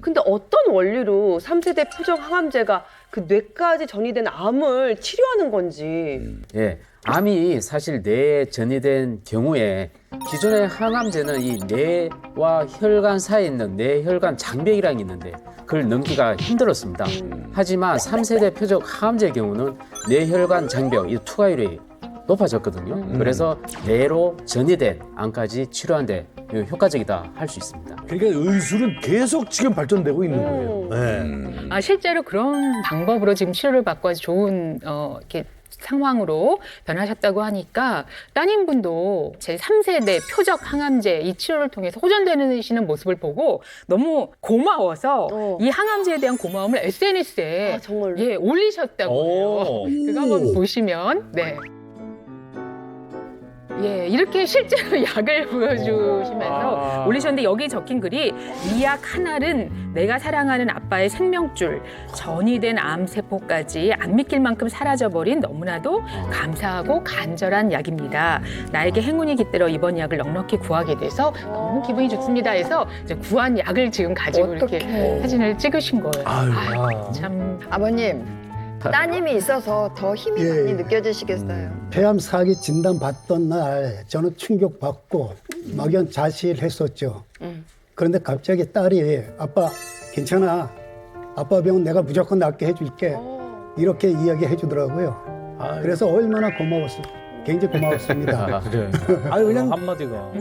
근데 어떤 원리로 3세대 표적 항암제가 그 뇌까지 전이된 암을 치료하는 건지. 예, 암이 사실 뇌에 전이된 경우에 기존의 항암제는 이 뇌와 혈관 사이에 있는 뇌혈관 장벽이라는 게 있는데 그걸 넘기가 힘들었습니다. 하지만 3세대 표적 항암제의 경우는 뇌혈관 장벽, 이 투과율이 높아졌거든요. 그래서 뇌로 전이된 암까지 치료하는 데 효과적이다 할 수 있습니다. 그러니까 의술은 계속 지금 발전되고 있는 거예요. 네. 실제로 그런 방법으로 지금 치료를 받고 아주 좋은 이렇게 상황으로 변하셨다고 하니까 따님분도 제 3세대 표적 항암제 이 치료를 통해서 호전되시는 모습을 보고 너무 고마워서 이 항암제에 대한 고마움을 SNS에 정말로? 예, 올리셨다고 해요. 그거 한번 보시면 네. 예, 이렇게 실제로 약을 보여주시면서 올리셨는데 여기 적힌 글이 이 약 하나는 내가 사랑하는 아빠의 생명줄, 전이된 암세포까지 안 믿길 만큼 사라져버린 너무나도 감사하고 간절한 약입니다. 나에게 행운이 깃들어 이번 약을 넉넉히 구하게 돼서 너무 기분이 좋습니다 해서 이제 구한 약을 지금 가지고 이렇게 사진을 찍으신 거예요. 참. 아버님, 따님이 있어서 더 힘이 예. 많이 느껴지시겠어요. 폐암 사기 진단 받던 날 저는 충격받고 막연자실했었죠. 그런데 갑자기 딸이 아빠 괜찮아. 아빠 병 내가 무조건 낫게 해줄게. 이렇게 이야기해 주더라고요. 그래서 얼마나 고마웠어요. 굉장히 고마웠습니다. 그래. 아유 그냥 한마디가.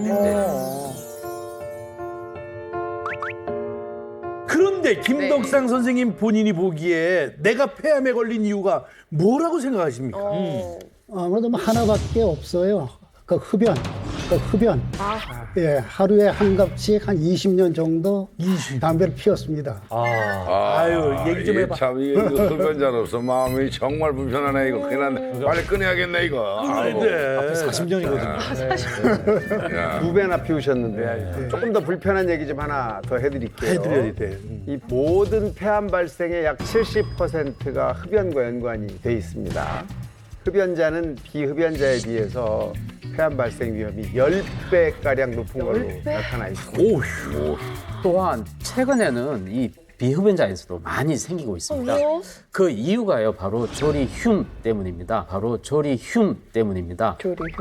그런데 김덕상 선생님 본인이 보기에 내가 폐암에 걸린 이유가 뭐라고 생각하십니까? 아무래도 뭐 하나밖에 없어요. 그 흡연. 예, 하루에 한 갑씩 한 20년 정도 담배를 피웠습니다. 아유, 얘기 좀 해봐. 참, 이거 흡연자로서 마음이 정말 불편하네, 이거. 큰일 났네. 빨리 끊어야겠네, 이거. 아이고. 앞에 40년이거든요. 2배나 피우셨는데 조금 더 불편한 얘기 좀 하나 더 해드릴게요. 해드려야 돼. 이 모든 폐암 발생의 약 70%가 흡연과 연관이 돼 있습니다. 흡연자는 비흡연자에 비해서 폐암 발생 위험이 10배가량 높은 걸로 나타나 있습니다. 또한 최근에는 이 비흡연자에서도 많이 생기고 있습니다. 그 이유가요, 바로 조리흉 때문입니다.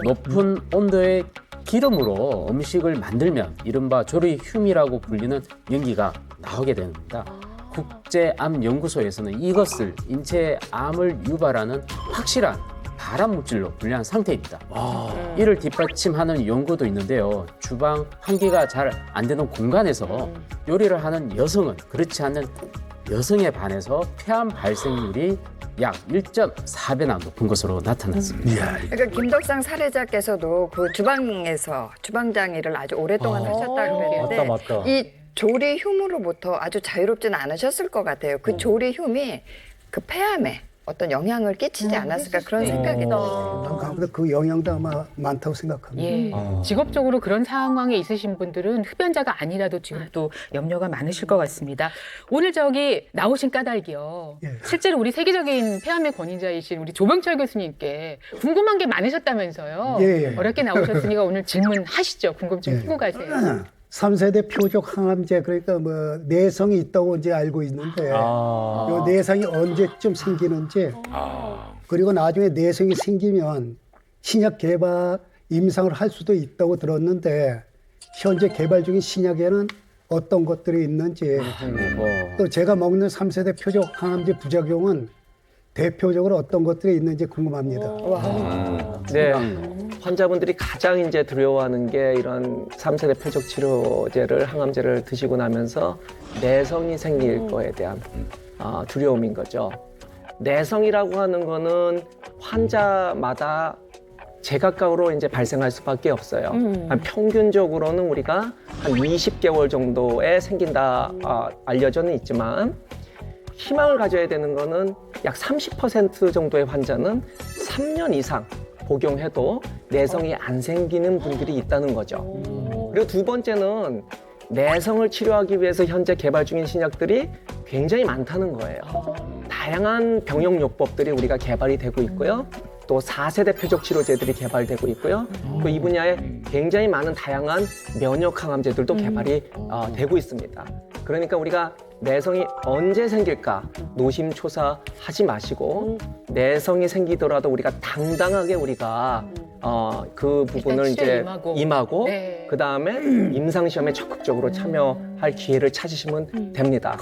높은 온도의 기름으로 음식을 만들면 이른바 조리흉이라고 불리는 연기가 나오게 됩니다. 국제암연구소에서는 이것을 인체에 암을 유발하는 확실한 발암물질로 분류한 상태입니다. 이를 뒷받침하는 연구도 있는데요. 주방 환기가 잘 안 되는 공간에서 요리를 하는 여성은 그렇지 않는 여성에 반해서 폐암 발생률이 약 1.4배나 높은 것으로 나타났습니다. 그러니까 김덕상 사례자께서도 그 주방에서 주방장 일을 아주 오랫동안 하셨다고 그랬는데 맞다. 이 조리 흉으로부터 아주 자유롭지는 않으셨을 것 같아요. 그 조리 흉이 그 폐암에 어떤 영향을 끼치지 않았을까 그런 생각이 들어요. 그 영향도 아마 많다고 생각합니다. 예. 직업적으로 그런 상황에 있으신 분들은 흡연자가 아니라도 지금 또 염려가 많으실 것 같습니다. 오늘 저기 나오신 까닭이요. 실제로 우리 세계적인 폐암의 권위자이신 우리 조병철 교수님께 궁금한 게 많으셨다면서요. 어렵게 나오셨으니까 오늘 질문하시죠. 궁금증 풀고 가세요. 3세대 표적 항암제, 그러니까 뭐 내성이 있다고 이제 알고 있는데 요 내성이 언제쯤 생기는지, 그리고 나중에 내성이 생기면 신약 개발 임상을 할 수도 있다고 들었는데 현재 개발 중인 신약에는 어떤 것들이 있는지 또 제가 먹는 3세대 표적 항암제 부작용은 대표적으로 어떤 것들이 있는지 궁금합니다. 네. 환자분들이 가장 이제 두려워하는 게 이런 3세대 표적 치료제를 항암제를 드시고 나면서 내성이 생길 거에 대한 두려움인 거죠. 내성이라고 하는 거는 환자마다 제각각으로 이제 발생할 수밖에 없어요. 평균적으로는 우리가 한 20개월 정도에 생긴다 알려져는 있지만 희망을 가져야 되는 거는 약 30% 정도의 환자는 3년 이상 복용해도 내성이 안 생기는 분들이 있다는 거죠. 그리고 두 번째는 내성을 치료하기 위해서 현재 개발 중인 신약들이 굉장히 많다는 거예요. 다양한 병용요법들이 우리가 개발이 되고 있고요. 또 4세대 표적 치료제들이 개발되고 있고요. 또 이 분야에 굉장히 많은 다양한 면역 항암제들도 개발이 되고 있습니다. 그러니까 우리가 내성이 언제 생길까 노심초사하지 마시고 내성이 생기더라도 우리가 당당하게 우리가 그 부분을 이제 임하고 네. 그 다음에 임상시험에 적극적으로 참여할 기회를 찾으시면 됩니다.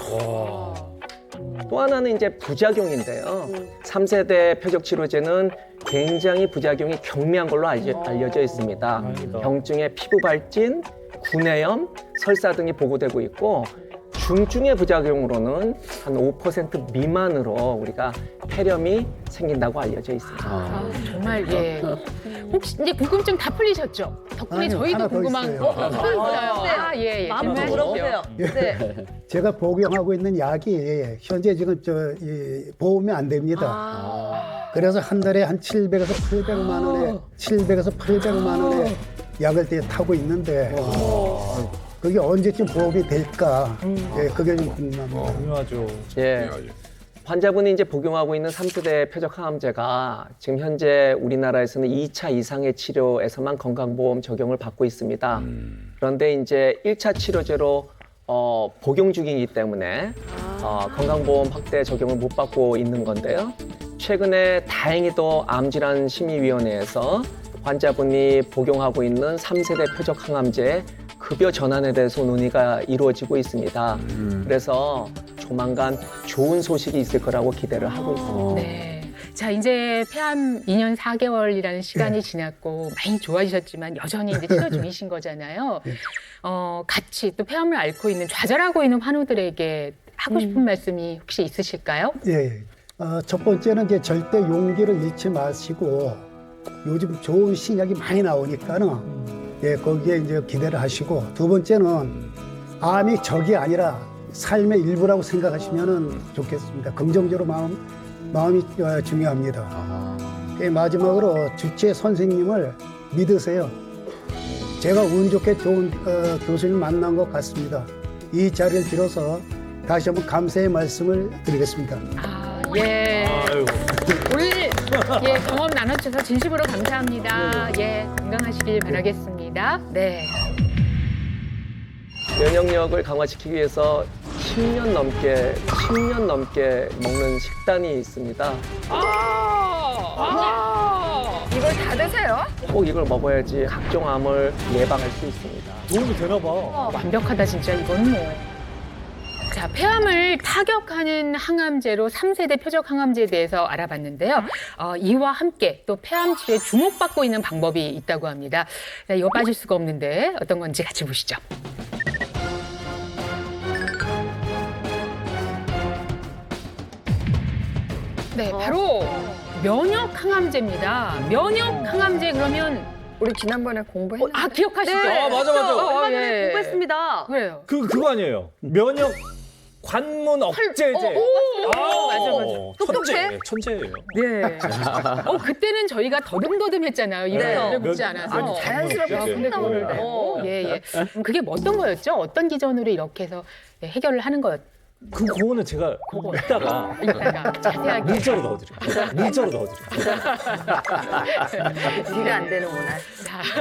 또 하나는 이제 부작용인데요. 3세대 표적 치료제는 굉장히 부작용이 경미한 걸로 알려져 있습니다. 병증의 피부 발진, 구내염, 설사 등이 보고되고 있고 중증의 부작용으로는 한 5% 미만으로 우리가 폐렴이 생긴다고 알려져 있습니다. 정말 예. 혹시 이제 궁금증 다 풀리셨죠? 덕분에 아니요, 저희도 하나 더 궁금한 있어요. 거 또 있어요. 예, 예. 마음껏 물어보세요. 네. 제가 복용하고 있는 약이 현재 지금 보험이 안 됩니다. 그래서 한 달에 한 700에서 800만 원에 700에서 800만 원의 약을 타고 있는데 그게 언제쯤 보험이 될까? 예, 그게 좀 궁금합니다. 중요하죠. 예. 환자분이 이제 복용하고 있는 3세대 표적 항암제가 지금 현재 우리나라에서는 2차 이상의 치료에서만 건강보험 적용을 받고 있습니다. 그런데 이제 1차 치료제로 복용 중이기 때문에 건강보험 확대 적용을 못 받고 있는 건데요. 최근에 다행히도 암질환심의위원회에서 환자분이 복용하고 있는 3세대 표적 항암제 급여 전환에 대해서 논의가 이루어지고 있습니다. 그래서 조만간 좋은 소식이 있을 거라고 기대를 하고 있습니다. 네. 자, 이제 폐암 2년 4개월이라는 시간이 지났고 많이 좋아지셨지만 여전히 이제 치료 중이신 거잖아요. 같이 또 폐암을 앓고 있는 좌절하고 있는 환우들에게 하고 싶은 말씀이 혹시 있으실까요? 예. 첫 번째는 이제 절대 용기를 잃지 마시고 요즘 좋은 신약이 많이 나오니까는 예, 거기에 이제 기대를 하시고 두 번째는 암이 적이 아니라 삶의 일부라고 생각하시면 좋겠습니다. 긍정적으로 마음이 중요합니다. 마지막으로 주치의 선생님을 믿으세요. 제가 운 좋게 좋은 교수님 만난 것 같습니다. 이 자리를 빌어서 다시 한번 감사의 말씀을 드리겠습니다. 예. 오늘 예, 경험 나눠주셔서 진심으로 감사합니다. 예, 건강하시길 바라겠습니다. 네. 면역력을 강화시키기 위해서 10년 넘게 먹는 식단이 있습니다. 이걸 다 드세요? 꼭 이걸 먹어야지 각종 암을 예방할 수 있습니다. 도움이 되나 봐. 완벽하다 진짜 이거는 뭐. 자, 폐암을 타격하는 항암제로 3세대 표적 항암제에 대해서 알아봤는데요. 이와 함께 또 폐암 치료에 주목받고 있는 방법이 있다고 합니다. 자, 이거 빠질 수가 없는데 어떤 건지 같이 보시죠. 네, 바로 면역 항암제입니다. 면역 항암제 그러면 우리 지난번에 공부했나? 기억하시죠? 네. 맞아. 얼마 전에 예. 공부했습니다. 그래요. 그거 아니에요. 면역 관문 억제제. 맞아. 천재, 천재예요. 네. 그때는 저희가 더듬더듬했잖아요. 이거 묻지 않아서. 아주 자연스럽게 손대고를 대고. 예. 그게 뭐 어떤 거였죠? 어떤 기전으로 이렇게 해서 해결을 하는 거였죠? 그거는 제가 이따가 자세하게. 문자로 넣어드릴게요. 이해가 안 되는구나.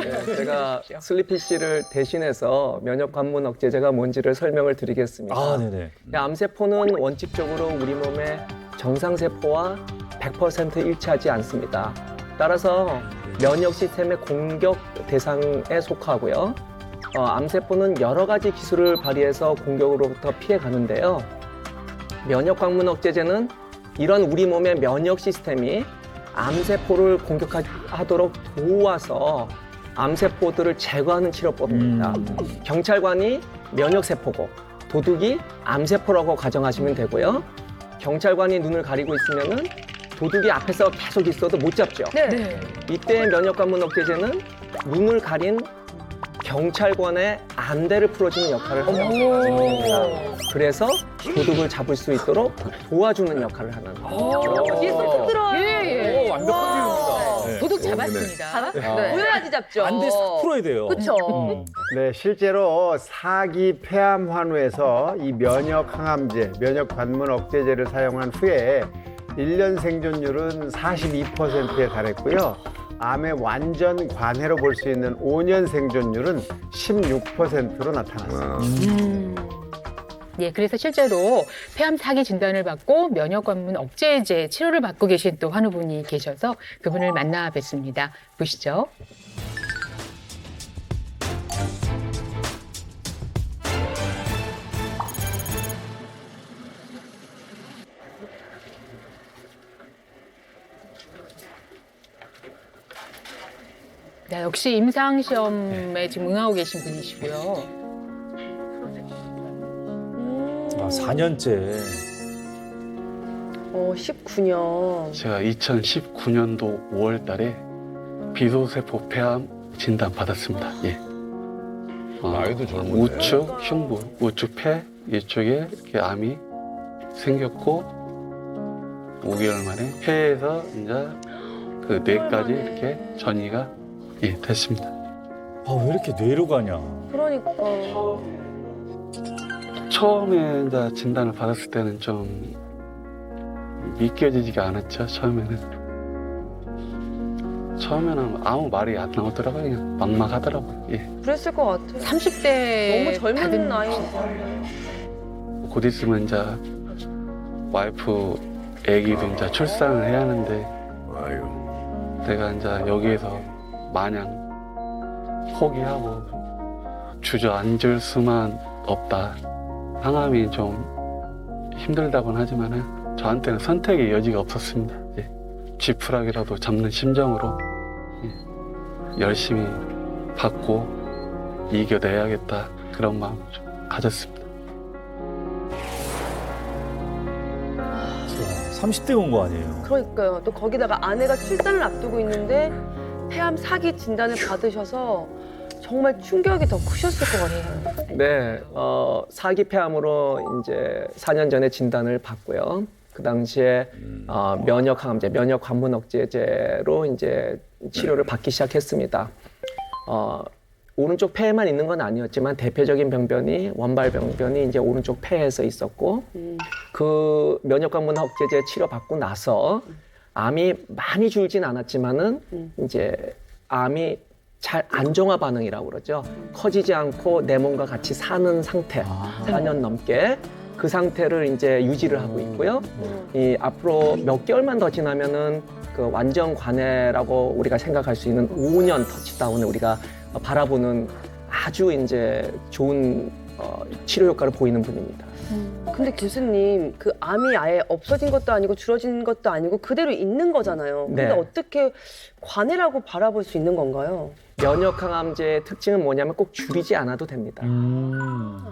네, 제가 슬리피 씨를 대신해서 면역 관문 억제제가 뭔지를 설명을 드리겠습니다. 네네. 암세포는 원칙적으로 우리 몸의 정상세포와 100% 일치하지 않습니다. 따라서 면역 시스템의 공격 대상에 속하고요. 암세포는 여러 가지 기술을 발휘해서 공격으로부터 피해 가는데요. 면역 방문 억제제는 이런 우리 몸의 면역 시스템이 암세포를 공격하도록 도와서 암세포들을 제거하는 치료법입니다. 경찰관이 면역세포고 도둑이 암세포라고 가정하시면 되고요. 경찰관이 눈을 가리고 있으면은 도둑이 앞에서 계속 있어도 못 잡죠. 네. 이때 면역관문 억제제는 눈을 가린 경찰관의 안대를 풀어주는 역할을 합니다. 그래서 도둑을 잡을 수 있도록 도와주는 역할을 하는 쏙 들어요. 예. 완벽한 비유입니다. 네. 도둑 잡았습니다. 보여야지 잡죠. 안대 싹 풀어야 돼요. 그렇죠. 네, 실제로 사기 폐암 환우에서 이 면역 항암제, 면역 관문 억제제를 사용한 후에 1년 생존율은 42%에 달했고요. 암의 완전 관해로 볼 수 있는 5년 생존율은 16%로 나타났습니다. 예, 그래서 실제로 폐암 사기 진단을 받고 면역관문 억제제 치료를 받고 계신 또 환우분이 계셔서 그분을 만나 뵀습니다. 보시죠. 네, 역시 임상시험에 지금 응하고 계신 분이시고요. 4년째. 19년. 제가 2019년도 5월 달에 비소세포 폐암 진단 받았습니다. 예. 나이도 젊은데. 우측 흉부, 우측 폐 이쪽에 이렇게 암이 생겼고 5개월 만에 폐에서 이제 그 뇌까지 이렇게 전이가 됐습니다. 왜 이렇게 뇌로 가냐? 그러니까. 처음에 이제 진단을 받았을 때는 좀 믿겨지지가 않았죠. 처음에는 아무 말이 안 나오더라고요. 그냥 막막하더라고요. 예. 그랬을 것 같아요. 30대 너무 젊은 받은 나이. 곧 있으면 이제 와이프 아기도 이제 출산을 해야 하는데 아유. 내가 이제 여기에서 마냥 포기하고 주저앉을 수만 없다. 항암이 좀 힘들다고는 하지만은 저한테는 선택의 여지가 없었습니다. 예. 쥐푸락이라도 잡는 심정으로 열심히 받고 이겨내야겠다 그런 마음을 좀 가졌습니다. 30대 온 거 아니에요? 그러니까요. 또 거기다가 아내가 출산을 앞두고 있는데 폐암 사기 진단을 받으셔서 정말 충격이 더 크셨을 것 같아요. 네, 사기 폐암으로 이제 4년 전에 진단을 받고요. 그 당시에 면역 항암제, 면역 관문 억제제로 이제 치료를 받기 시작했습니다. 오른쪽 폐에만 있는 건 아니었지만 대표적인 병변이 원발 병변이 이제 오른쪽 폐에서 있었고 그 면역 관문 억제제 치료 받고 나서 암이 많이 줄진 않았지만은 이제 암이 잘 안정화 반응이라고 그러죠. 커지지 않고 내 몸과 같이 사는 상태, 4년 넘게 그 상태를 이제 유지를 하고 있고요. 이 앞으로 몇 개월만 더 지나면은 그 완전 관해라고 우리가 생각할 수 있는 5년 터치다운을 우리가 바라보는 아주 이제 좋은 치료 효과를 보이는 분입니다. 근데 교수님, 그 암이 아예 없어진 것도 아니고 줄어진 것도 아니고 그대로 있는 거잖아요. 근데 네. 어떻게 관해라고 바라볼 수 있는 건가요? 면역 항암제의 특징은 뭐냐면 꼭 줄이지 않아도 됩니다.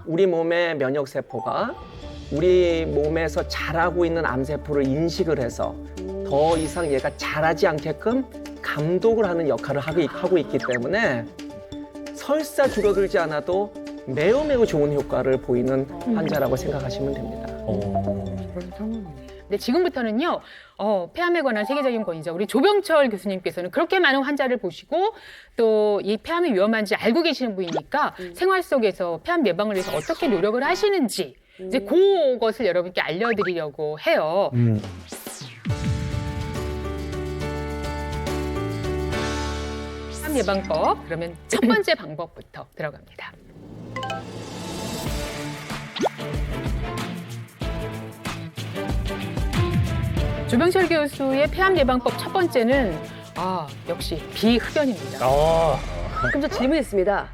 우리 몸의 면역 세포가 우리 몸에서 자라고 있는 암세포를 인식을 해서 더 이상 얘가 자라지 않게끔 감독을 하는 역할을 하고 있기 때문에 설사 줄어들지 않아도 매우 매우 좋은 효과를 보이는 환자라고 생각하시면 됩니다. 네, 지금부터는요, 폐암에 관한 세계적인 권위자 우리 조병철 교수님께서는 그렇게 많은 환자를 보시고 또 이 폐암이 위험한지 알고 계시는 분이니까 생활 속에서 폐암 예방을 위해서 어떻게 노력을 하시는지 이제 그것을 여러분께 알려드리려고 해요. 폐암 예방법, 그러면 첫 번째 방법부터 들어갑니다. 조병철 교수의 폐암 예방법 첫 번째는 역시 비흡연입니다. 그럼 저 질문 있습니다.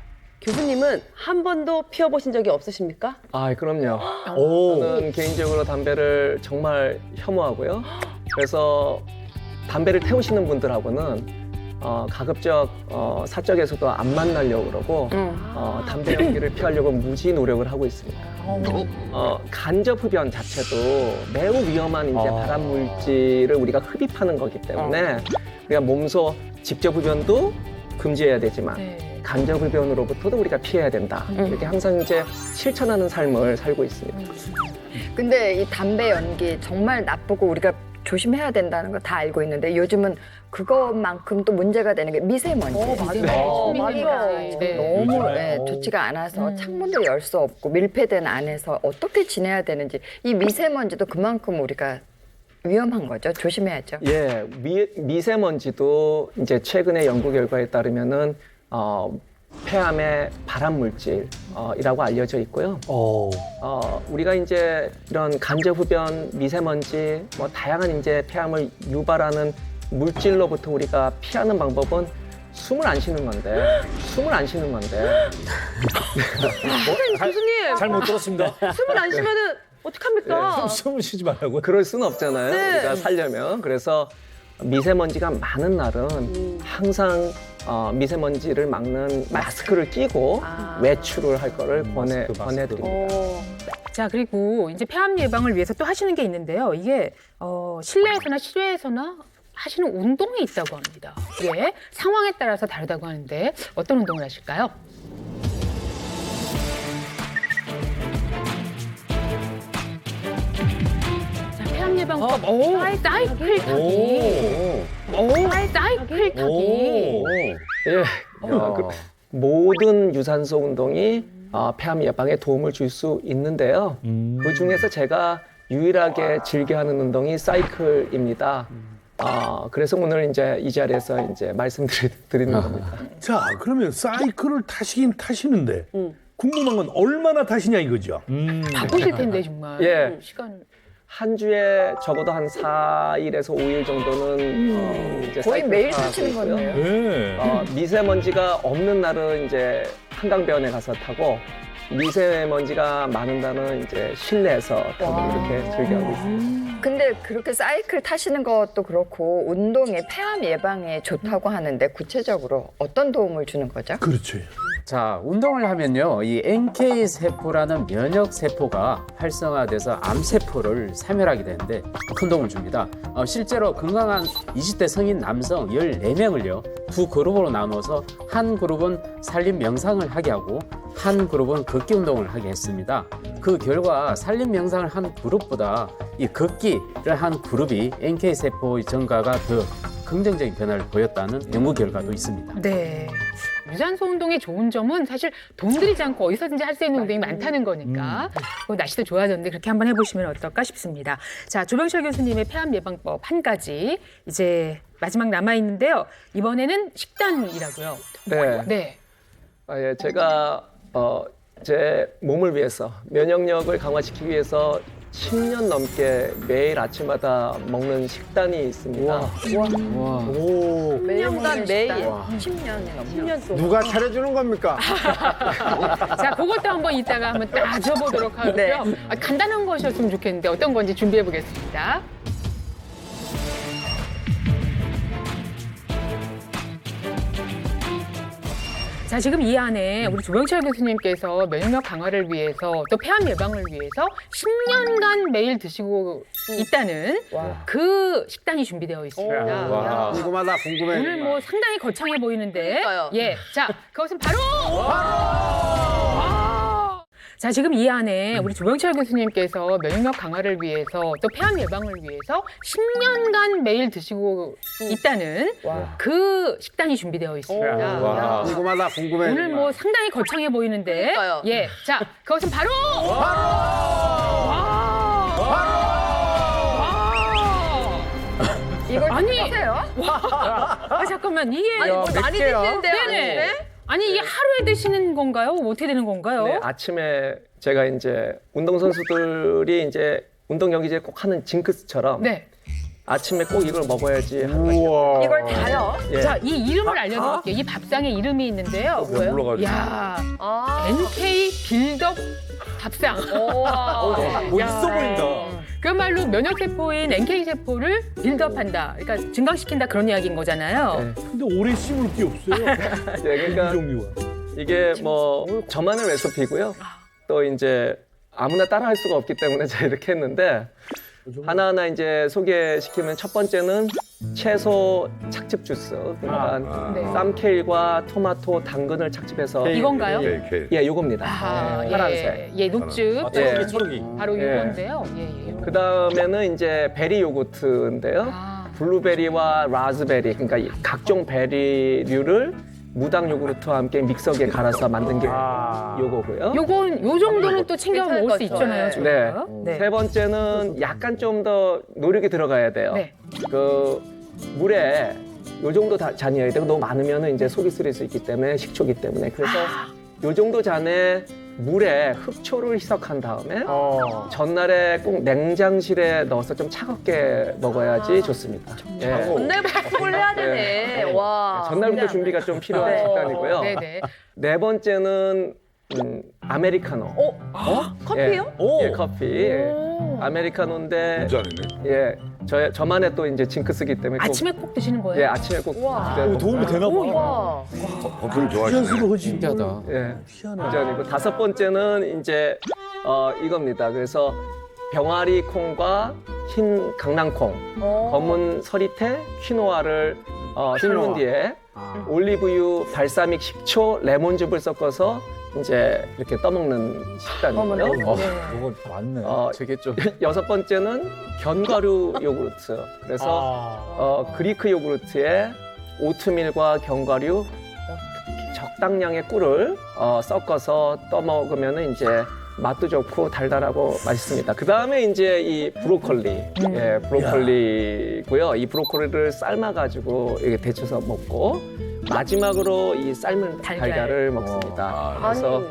교수님은 한 번도 피워보신 적이 없으십니까? 아, 그럼요. 오. 저는 개인적으로 담배를 정말 혐오하고요. 그래서 담배를 태우시는 분들하고는 가급적 사적에서도 안 만나려고 그러고 담배 연기를 피하려고 무지 노력을 하고 있습니다. 간접 흡연 자체도 매우 위험한 이제 발암 물질을 우리가 흡입하는 거기 때문에 우리가 몸소 직접 흡연도 금지해야 되지만 간접 흡연으로부터도 우리가 피해야 된다. 이렇게 항상 이제 실천하는 삶을 살고 있습니다. 근데 이 담배 연기 정말 나쁘고 우리가 조심해야 된다는 거 다 알고 있는데 요즘은 그것만큼 또 문제가 되는 게 미세먼지. 공기가 너무 좋지가 않아서 창문도 열 수 없고 밀폐된 안에서 어떻게 지내야 되는지 이 미세먼지도 그만큼 우리가 위험한 거죠. 조심해야죠. 예, 미세먼지도 이제 최근의 연구 결과에 따르면은 폐암의 발암 물질이라고 알려져 있고요. 우리가 이제 이런 간접 흡연, 미세먼지, 뭐 다양한 이제 폐암을 유발하는 물질로부터 우리가 피하는 방법은 숨을 안 쉬는 건데. 교수님 잘 못 들었습니다. 숨을 안 쉬면은 어떡합니까? 숨을 쉬지 말라고요? 그럴 수는 없잖아요. 네. 우리가 살려면. 그래서 미세먼지가 많은 날은 항상 미세먼지를 막는 마스크를 끼고 외출을 할 거를 권해드립니다. 자, 그리고 이제 폐암 예방을 위해서 또 하시는 게 있는데요. 이게 실내에서나 실외에서나 하시는 운동이 있다고 합니다. 이게 상황에 따라서 다르다고 하는데 어떤 운동을 하실까요? 자, 폐암 예방법 사이클 타기. 사이클 타기. 예. 모든 유산소 운동이 폐암 예방에 도움을 줄 수 있는데요. 그 중에서 제가 유일하게 즐겨하는 운동이 사이클입니다. 그래서 오늘 이제 이 자리에서 이제 말씀드리는 겁니다. 자, 그러면 사이클을 타시긴 타시는데 궁금한 건 얼마나 타시냐 이거죠. 바쁘실 텐데 정말. 예. 시간을. 한 주에 적어도 한 4일에서 5일 정도는 이제 거의 사이클 매일 타고 타시는 있고요. 거네요. 미세먼지가 없는 날은 이제 한강변에 가서 타고 미세먼지가 많은 날은 이제 실내에서 타고 이렇게 즐겨하고 있습니다. 근데 그렇게 사이클 타시는 것도 그렇고 운동이 폐암 예방에 좋다고 하는데 구체적으로 어떤 도움을 주는 거죠? 그렇죠. 자, 운동을 하면요, 이 NK 세포라는 면역 세포가 활성화돼서 암 세포를 사멸하게 되는데 큰 도움을 줍니다. 실제로 건강한 20대 성인 남성 14명을요 두 그룹으로 나눠서 한 그룹은 산림 명상을 하게 하고 한 그룹은 걷기 운동을 하게 했습니다. 그 결과 산림 명상을 한 그룹보다 이 걷기를 한 그룹이 NK 세포의 증가가 더 긍정적인 변화를 보였다는 연구 결과도 있습니다. 네. 유산소 운동의 좋은 점은 사실 돈 들이지 않고 어디서든지 할 수 있는 운동이 많다는 거니까 날씨도 좋아졌는데 그렇게 한번 해보시면 어떨까 싶습니다. 자, 조병철 교수님의 폐암 예방법 한 가지 이제 마지막 남아있는데요. 이번에는 식단이라고요. 네. 네. 예, 제가 제 몸을 위해서 면역력을 강화시키기 위해서 10년 넘게 매일 아침마다 먹는 식단이 있습니다. 매일간 매일 10년이 넘게. 10년 동안. 누가 차려주는 겁니까? 자, 그것도 한번 이따가 한번 따져보도록 하고요. 간단한 것이었으면 좋겠는데 어떤 건지 준비해 보겠습니다. 자, 지금 이 안에 우리 조병철 교수님께서 면역력 강화를 위해서 또 폐암 예방을 위해서 10년간 매일 드시고 있다는 그 식단이 준비되어 있습니다. 궁금하다, 궁금해. 오늘 뭐 상당히 거창해 보이는데. 그러니까요. 예. 자, 그것은 바로. 자, 지금 이 안에 우리 조병철 교수님께서 면역력 강화를 위해서 또 폐암 예방을 위해서 10년간 매일 드시고 있다는 그 식단이 준비되어 있습니다. 궁금하다, 궁금해. 오늘 뭐 상당히 거창해 보이는데. 그러니까요. 예. 자, 그것은 바로. 이걸 아니. 하세요? 잠깐만. 이게. 아니, 뭐 많이 드시는데요? 네네. 네? 아니, 이게 하루에 드시는 건가요? 어떻게 되는 건가요? 네, 아침에 제가 이제 운동선수들이 이제 운동 경기 이제 꼭 하는 징크스처럼 네. 아침에 꼭 이걸 먹어야지 하는 우와. 이걸 다요? 예. 자, 이 이름을 알려드릴게요. 이 밥상의 이름이 있는데요. 배불러가지고. 야, 아. NK 빌덕 밥상. 뭐 있어 보인다. 그야말로 면역세포인 NK세포를 빌드업한다. 그러니까 증강시킨다 그런 이야기인 거잖아요. 네. 근데 오래 씹을 게 없어요. 예, 그러니까 이 종류가. 이게 뭐 저만의 레시피고요. 또 이제 아무나 따라할 수가 없기 때문에 제가 이렇게 했는데 하나하나 이제 소개시키면 첫 번째는 채소 착즙 주스. 그러니까 네. 쌈케일과 토마토, 당근을 착즙해서 이건가요? 예, 요겁니다. 아, 예, 파란색. 예, 녹즙. 예. 초록이. 바로 예. 이건데요. 예, 예. 그 다음에는 이제 베리 요거트인데요. 아. 블루베리와 라즈베리, 그러니까 이 각종 베리류를 무당 요구르트와 함께 믹서기에 갈아서 만든 게 요거고요. 요 정도는 또 챙겨 괜찮을 먹을 수 거죠. 있잖아요. 네. 저희가. 네. 세 번째는 약간 좀 더 노력이 들어가야 돼요. 네. 그 물에 요 정도 잔이어야 되고 너무 많으면 이제 속이 쓰릴 수 있기 때문에 식초기 때문에 그래서 요 정도 잔에 물에 흑초를 희석한 다음에 전날에 꼭 냉장실에 넣어서 좀 차갑게 먹어야지 좋습니다. 예. 전날부터 뭘 해야 되네. 와. 전날부터 준비가 좀 필요한 네. 식단이고요. 네네. 네 번째는 아메리카노. 커피요? 예, 커피. 아메리카노인데 짠이네. 예, 저만의 또 이제 징크스기 때문에 꼭, 아침에 꼭 드시는 거예요? 예, 아침에 꼭 우와. 드셔야 도움이 되나 봐. 와. 커피를 좋아하시네. 희한스러워, 신기하다. 예, 도전이고 다섯 번째는 이제 이겁니다. 그래서 병아리 콩과 흰 강낭콩, 검은 서리태, 퀴노아를 삶은 뒤에 올리브유, 발사믹, 식초, 레몬즙을 섞어서 이제 이렇게 떠먹는 식단이고요. 그거 맞네. 되게 좀 여섯 번째는 견과류 요구르트. 그래서 그리크 요구르트에 오트밀과 견과류 적당량의 꿀을 섞어서 떠먹으면 이제 맛도 좋고 달달하고 맛있습니다. 그 다음에 이제 이 브로콜리, 예, 브로콜리고요. 이 브로콜리를 삶아가지고 이렇게 데쳐서 먹고 마지막으로 이 삶은 달걀을 먹습니다. 그래서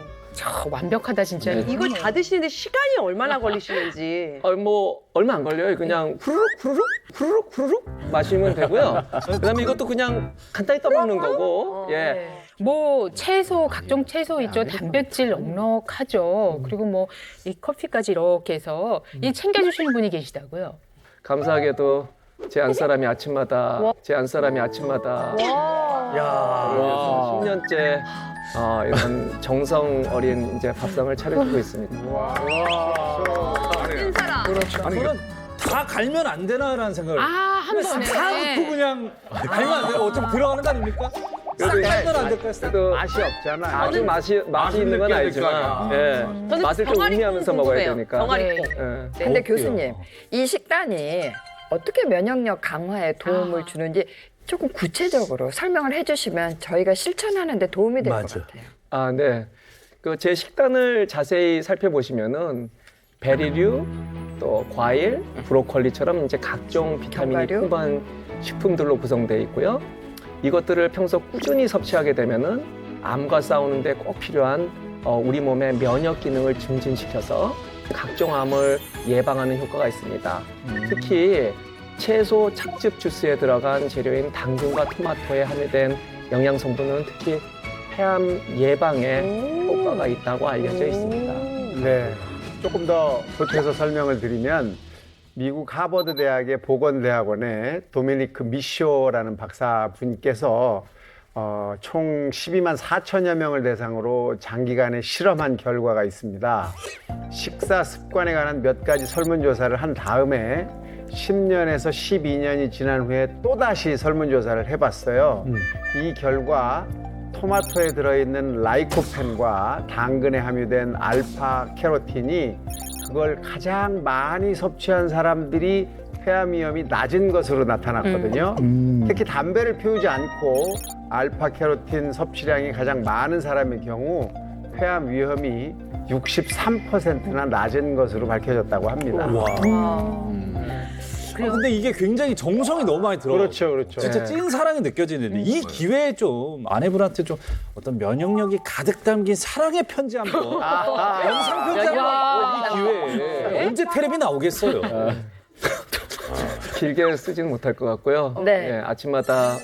완벽하다 진짜. 이걸 다 드시는데 시간이 얼마나 걸리시는지. 뭐 얼마 안 걸려요. 그냥 후루룩 마시면 되고요. 그다음에 이것도 그냥 간단히 떠먹는 거고. 예. 뭐 채소 각종 채소 있죠. 단백질 넉넉하죠. 그리고 뭐 이 커피까지 이렇게 해서 이 챙겨주시는 분이 계시다고요. 감사하게도 제 안사람이 아침마다 야. 10년째 이런 정성 어린 이제 밥상을 차려주고 있습니다. 찐 사람. 저는 다 갈면 안 되나라는 생각을. 한 번에. 다 넣고 그냥 갈면 안 돼요. 어차피 들어가는 거 아닙니까? 싹 갈면 안 될까요? 싹? 그래도 맛이 없잖아. 아주 맛이 있는 건 알지만 예. 맛을 좀 의미하면서 먹어야 되니까. 병아리 콩. 예. 근데 교수님, 이 식단이 어떻게 면역력 강화에 도움을 주는지 조금 구체적으로 설명을 해주시면 저희가 실천하는 데 도움이 될 것 맞아. 같아요. 네. 그 제 식단을 자세히 살펴보시면은 베리류, 또 과일, 브로콜리처럼 이제 각종 비타민이 견과류? 풍부한 식품들로 구성되어 있고요. 이것들을 평소 꾸준히 섭취하게 되면은 암과 싸우는데 꼭 필요한 우리 몸의 면역 기능을 증진시켜서 각종 암을 예방하는 효과가 있습니다. 특히 채소 착즙 주스에 들어간 재료인 당근과 토마토에 함유된 영양 성분은 특히 폐암 예방에 효과가 있다고 알려져 있습니다. 네. 조금 더 보태서 설명을 드리면 미국 하버드 대학의 보건대학원의 도미니크 미쇼라는 박사분께서 총 12만 4천여 명을 대상으로 장기간에 실험한 결과가 있습니다. 식사 습관에 관한 몇 가지 설문조사를 한 다음에 10년에서 12년이 지난 후에 또다시 설문조사를 해봤어요. 이 결과 토마토에 들어있는 라이코펜과 당근에 함유된 알파 캐로틴이 그걸 가장 많이 섭취한 사람들이 폐암 위험이 낮은 것으로 나타났거든요. 특히 담배를 피우지 않고 알파 캐로틴 섭취량이 가장 많은 사람의 경우 폐암 위험이 63%나 낮은 것으로 밝혀졌다고 합니다. 근데 이게 굉장히 정성이 너무 많이 들어가요. 그렇죠. 진짜 네. 찐 사랑이 느껴지는데 이 기회에 좀 아내분한테 좀 어떤 면역력이 가득 담긴 사랑의 편지 한번 영상 편지 한번 이 기회에 언제 텔레비 나오겠어요. 길게 쓰지는 못할 것 같고요. 네. 예, 아침마다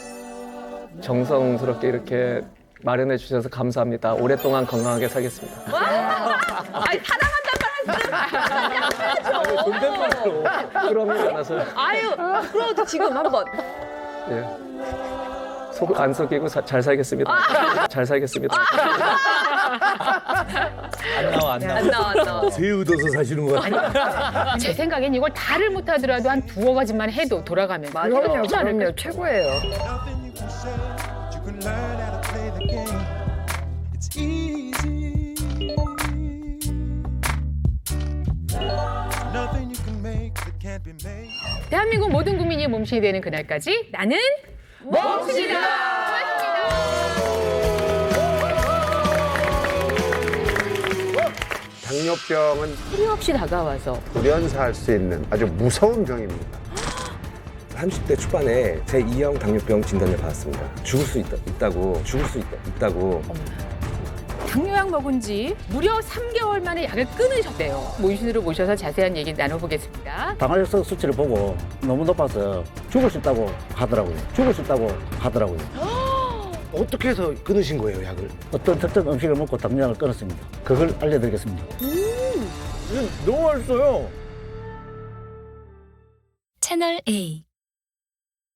정성스럽게 이렇게 마련해 주셔서 감사합니다. 오랫동안 건강하게 살겠습니다. 아니 사랑한단 말 하죠. 존댓말로. 그럼요, 않아서. 아유, 그럼 지금 한번. 예. 속 안 속이고 잘 살겠습니다. 잘 살겠습니다. 안 나와. 안 나와. 새 얻어서 사시는 거 같아요. 제 생각엔 이걸 다를 못하더라도 한 두어 가지만 해도 돌아가면 그럼요, 쉽지 않을까요? 그럼요. 최고예요. 대한민국 모든 국민이 몸신이 되는 그날까지 나는 몸신이다. 당뇨병은 끊임없이 다가와서 돌연사할 수 있는 아주 무서운 병입니다. 30대 초반에 제2형 당뇨병 진단을 받았습니다. 죽을 수 있다고. 당뇨약 먹은 지 무려 3개월 만에 약을 끊으셨대요. 모신으로 모셔서 자세한 얘기 나눠보겠습니다. 당화혈색 수치를 보고 너무 높아서 죽을 수 있다고 하더라고요. 어떻게 해서 끊으신 거예요, 약을? 어떤 특정 음식을 먹고 당뇨약을 끊었습니다. 그걸 알려드리겠습니다. 너무 맛있어요. 채널 A